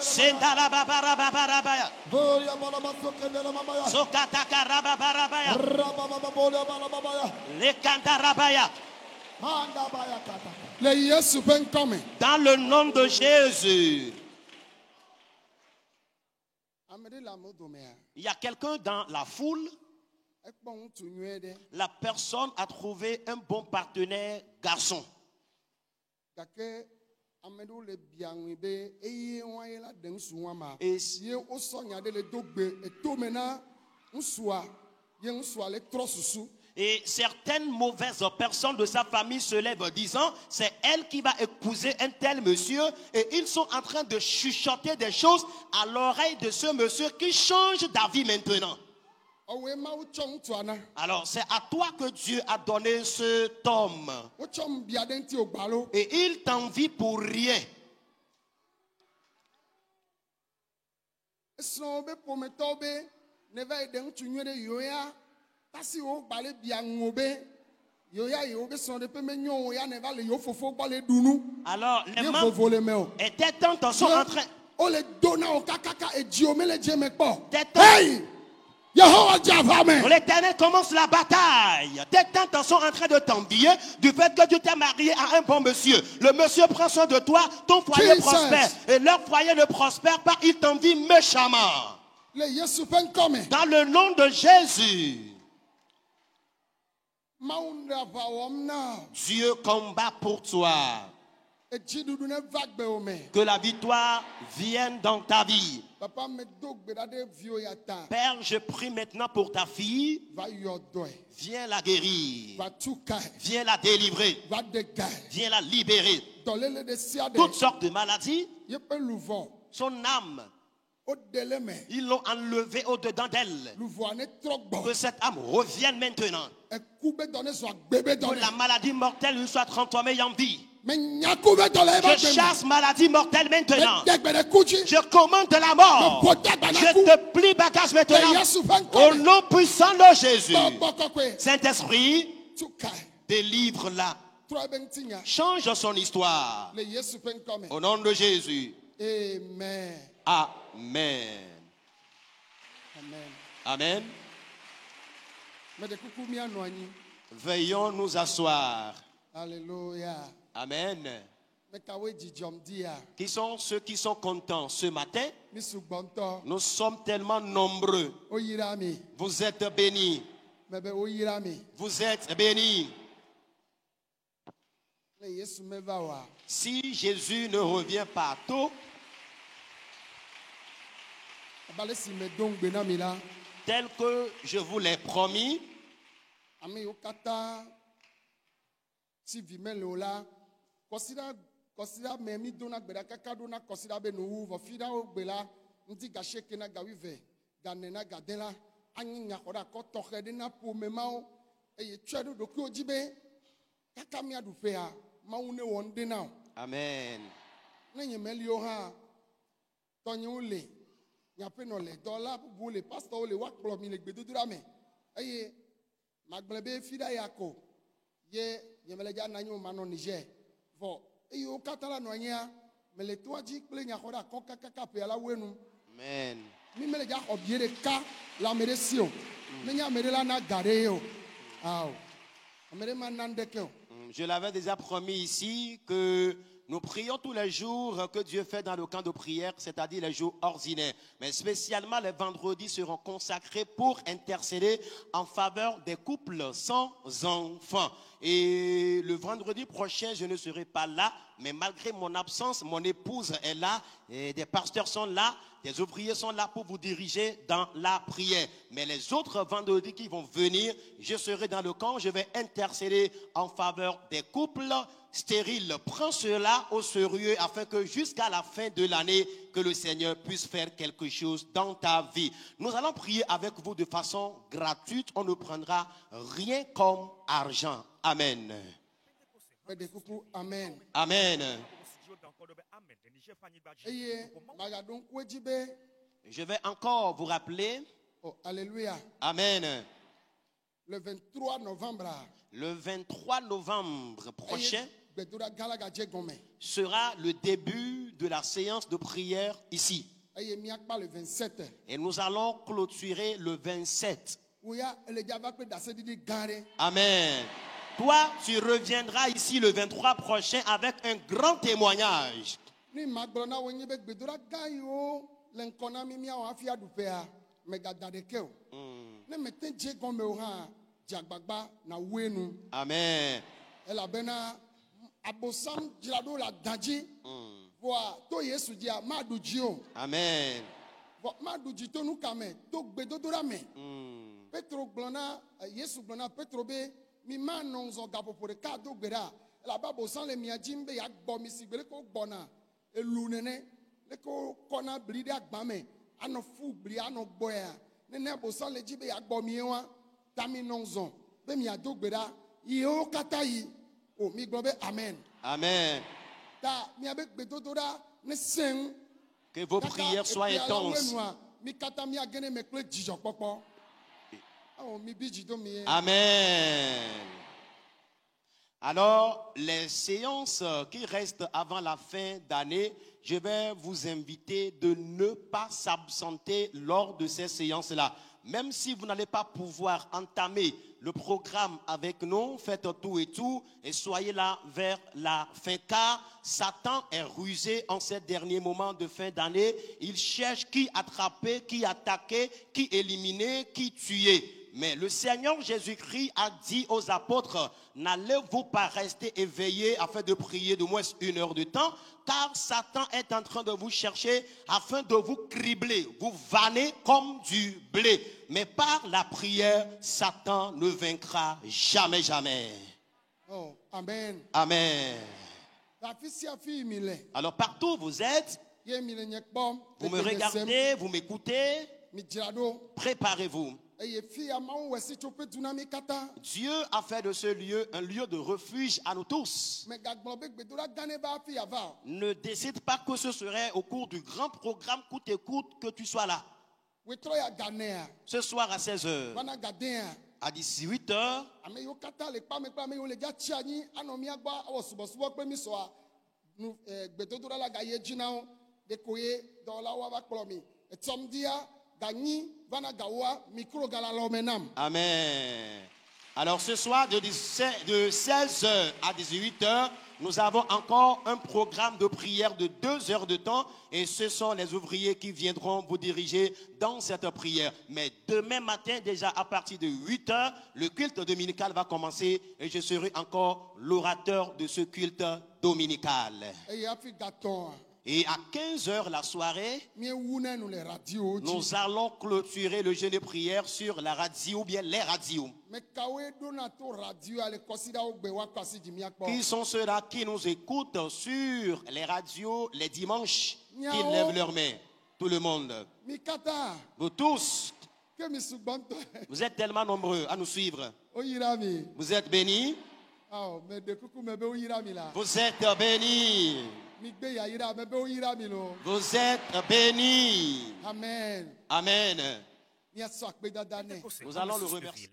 Sendala Babarabarabaya, Sokataka Rababarabaya, Le Kandarabaya. Dans le nom de Jésus. Il y a quelqu'un dans la foule. La personne a trouvé un bon partenaire garçon. Et certaines mauvaises personnes de sa famille se lèvent disant c'est elle qui va épouser un tel monsieur, et ils sont en train de chuchoter des choses à l'oreille de ce monsieur qui change d'avis maintenant. Alors c'est à toi que Dieu a donné cet homme, et il t'envie pour rien. Alors les membres étaient tant sont en train. L'Éternel commence la bataille. Tes tantes sont en train de t'envier du fait que tu t'es marié à un bon monsieur. Le monsieur prend soin de toi, ton foyer prospère. Et leur foyer ne prospère pas, il t'envie méchamment. Dans le nom de Jésus. Dieu combat pour toi. Que la victoire vienne dans ta vie. Père, je prie maintenant pour ta fille. Viens la guérir. Viens la délivrer. Viens la libérer. Toutes sortes de maladies. Son âme, ils l'ont enlevé au-dedans d'elle. Que cette âme revienne maintenant. Que la maladie mortelle lui soit transformée en vie. Je chasse maladie mortelle maintenant. Je commande la mort. Je te plie bagage maintenant. Au nom puissant de Jésus. Saint-Esprit, délivre-la. Change son histoire. Au nom de Jésus. Amen. Amen. Amen. Veuillons nous asseoir. Alléluia. Amen. Qui sont ceux qui sont contents ce matin? Nous sommes tellement nombreux. Vous êtes bénis. Vous êtes bénis. ne Yesu meva wa. Si Jésus ne revient pas tôt, Abale si me donc benamila. tel que je vous l'ai promis, Ame yo kata si vime le ola. Kosida me mi dona gbeda kaka dona kosida be no wu fida o gbela ndi ga sheke na ga wive ga nena ga dela anyi nya koda ko toxe de na po me mawo eye twedo do ko jibe kaka mi adu fe ha mawu ne won de na amen. na nye meli o ha tonye ole nya pe no le dola bu le pastor ole wa kplo mi le gbedudura me eye magblebe fida yako ye nyemele ja nanyo mano Niger vo eyo katala no anya mele toaji kple nya khoda ko kaka pe ala wenu Amen. mi mele ja obiere ka la meresio me nya mere la na gare yo aw mere man nandeke o. Je l'avais déjà promis ici que nous prions tous les jours que Dieu fait dans le camp de prière, c'est-à-dire les jours ordinaires. Mais spécialement les vendredis seront consacrés pour intercéder en faveur des couples sans enfants. Et le vendredi prochain, je ne serai pas là, mais malgré mon absence, mon épouse est là, et des pasteurs sont là, des ouvriers sont là pour vous diriger dans la prière. Mais les autres vendredis qui vont venir, je serai dans le camp, je vais intercéder en faveur des couples stériles. Prends cela au sérieux afin que jusqu'à la fin de l'année, que le Seigneur puisse faire quelque chose dans ta vie. Nous allons prier avec vous de façon gratuite. On ne prendra rien comme argent. Amen. Amen. Amen. Je vais encore vous rappeler. Oh, alléluia. Amen. Le 23 novembre. Le 23 novembre prochain sera le début de la séance de prière ici. Et nous allons clôturer le 27. Amen. Toi, tu reviendras ici le 23 prochain avec un grand témoignage. Amen. Amen. Petro glona Yesu glona Petro be mi ma nonzo gapo pour cadeau gbera la babo sans le miajimbe ya gbo mi sigbele ko gbona elu nene le ko kona blide agbame ano fu bli ano boya nene bo sans le jibe ya gbo mi wa tami nonzo be mi ado gbera yo katayi o mi gbo be amen. Amen. Ta mi abe gbedodora ne sen que vos prières soient intenses. Mi kata mi agene me kle jijo popo. Amen. Alors, les séances qui restent avant la fin d'année, je vais vous inviter de ne pas s'absenter lors de ces séances-là. Même si vous n'allez pas pouvoir entamer le programme avec nous, faites tout et soyez là vers la fin. Car Satan est rusé en ces derniers moments de fin d'année. Il cherche qui attraper, qui attaquer, qui éliminer, qui tuer. Mais le Seigneur Jésus-Christ a dit aux apôtres, n'allez-vous pas rester éveillés afin de prier de moins 1 heure de temps, car Satan est en train de vous chercher afin de vous cribler, vous vanner comme du blé. Mais par la prière, Satan ne vaincra jamais, jamais. Oh, amen. Amen. Alors partout où vous êtes, vous me regardez, vous m'écoutez, préparez-vous. Dieu a fait de ce lieu un lieu de refuge à nous tous. Ne décide pas que ce serait au cours du grand programme coûte et coûte que tu sois là. Ce soir à 16h, à 18h, amen. Alors ce soir de 16h à 18h, Nous avons encore un programme de prière de 2 heures de temps et ce sont les ouvriers qui viendront vous diriger dans cette prière. Mais demain matin, déjà à partir de 8 heures, le culte dominical va commencer et je serai encore l'orateur de ce culte dominical. Et à 15 heures la soirée, nous allons clôturer le jeûne de prière sur la radio ou bien les radios. Qui sont ceux-là qui nous écoutent sur les radios les dimanches, qui lèvent leurs mains? Tout le monde. Vous tous. Vous êtes tellement nombreux à nous suivre. Vous êtes bénis. Vous êtes bénis. Vous êtes bénis. Amen. Amen. Nous allons le remercier.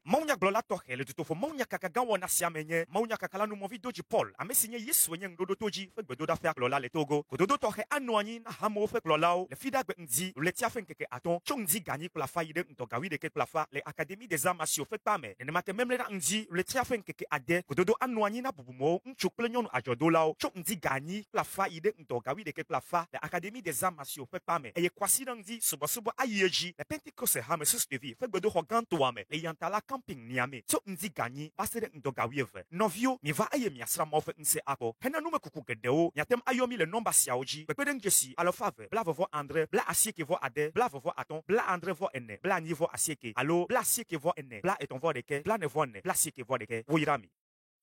Maunya glola tohe le tutofo maunya kakaga wona siamenye maunya kakala no movi doji Paul amesinye Yesu enye ndodo toji fe gbedo da fe glola le Togo kododo tohe anwani na hamo fe glola o le fida gbe nzi le tia fe nkeke aton chongzi gagni kula fa yide ntogawi de ke kula fa le académie des arts martiaux fe pame ne make memle na nzi le tia fe nkeke ade kododo anwani na bubumo nchukle nyonu ajodola o chongzi gagni kula fa yide ntogawi de ke kula fa le académie des arts martiaux fe pame eye kwasi nzi subo ayeji le Pentecost ha me suspevi fe gbedo ho ganto ame le yantala camping niame so nzi gagni basere ndogawieve novio mi va aye mi asra mo fe nse ako hena nume kuku gedeo nyatem ayomi le nomba siaoji bepeden jesi alo fave bla vovo André bla asieke vo ade bla vovo aton bla André vo enne bla ni vo asieke allo bla asieke vo enne bla eton vo deke bla ne vo enne bla asieke vo deke woirami.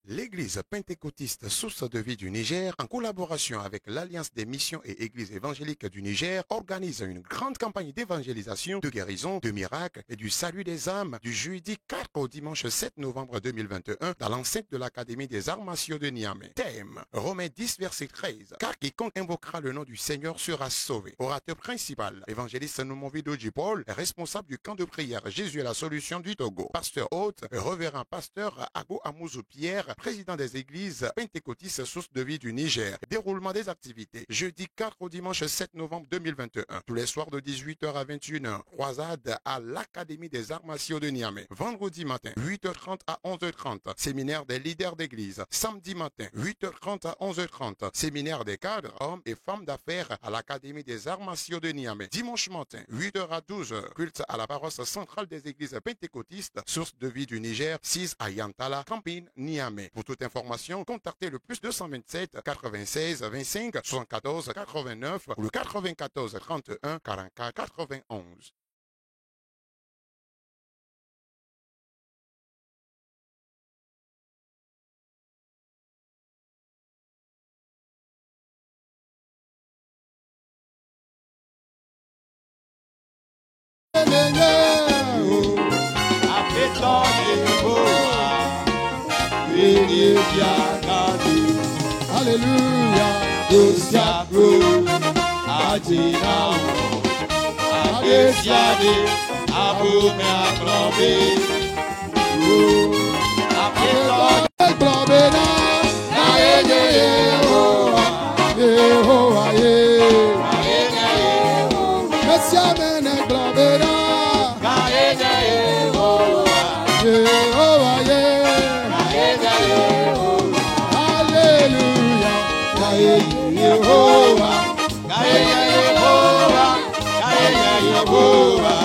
L'Église pentecôtiste Source de vie du Niger, en collaboration avec l'Alliance des missions et églises évangéliques du Niger, organise une grande campagne d'évangélisation, de guérison, de miracles et du salut des âmes du jeudi 4 au dimanche 7 novembre 2021 dans l'enceinte de l'Académie des arts martiaux de Niamey. Thème, Romains 10, verset 13. Car quiconque invoquera le nom du Seigneur sera sauvé. Orateur principal, évangéliste Noumovi Doji Paul, responsable du camp de prière Jésus est la solution du Togo. Pasteur hôte, révérend pasteur Ago Amouzou Pierre, président des églises pentecôtistes Source de vie du Niger. Déroulement des activités. Jeudi 4 au dimanche 7 novembre 2021. Tous les soirs de 18h à 21h. Croisade à l'Académie des arts martiaux de Niamey. Vendredi matin, 8h30 à 11h30. Séminaire des leaders d'église. Samedi matin, 8h30 à 11h30. Séminaire des cadres, hommes et femmes d'affaires à l'Académie des arts martiaux de Niamey. Dimanche matin, 8h à 12h. Culte à la paroisse centrale des églises pentecôtistes Source de vie du Niger, 6 à Yantala, Campine, Niamey. Pour toute information, contactez le plus 227 96 25 74 89 ou le 94 31 44 91. Alléluia, Dosiabro, Adinao, Adesiade, Aboume Aklombe, Aklombe na Yehowa, Yehowa, Yehowa, Mene Glombe na Yehowa, Yehowa, Yehovah, Yehovah,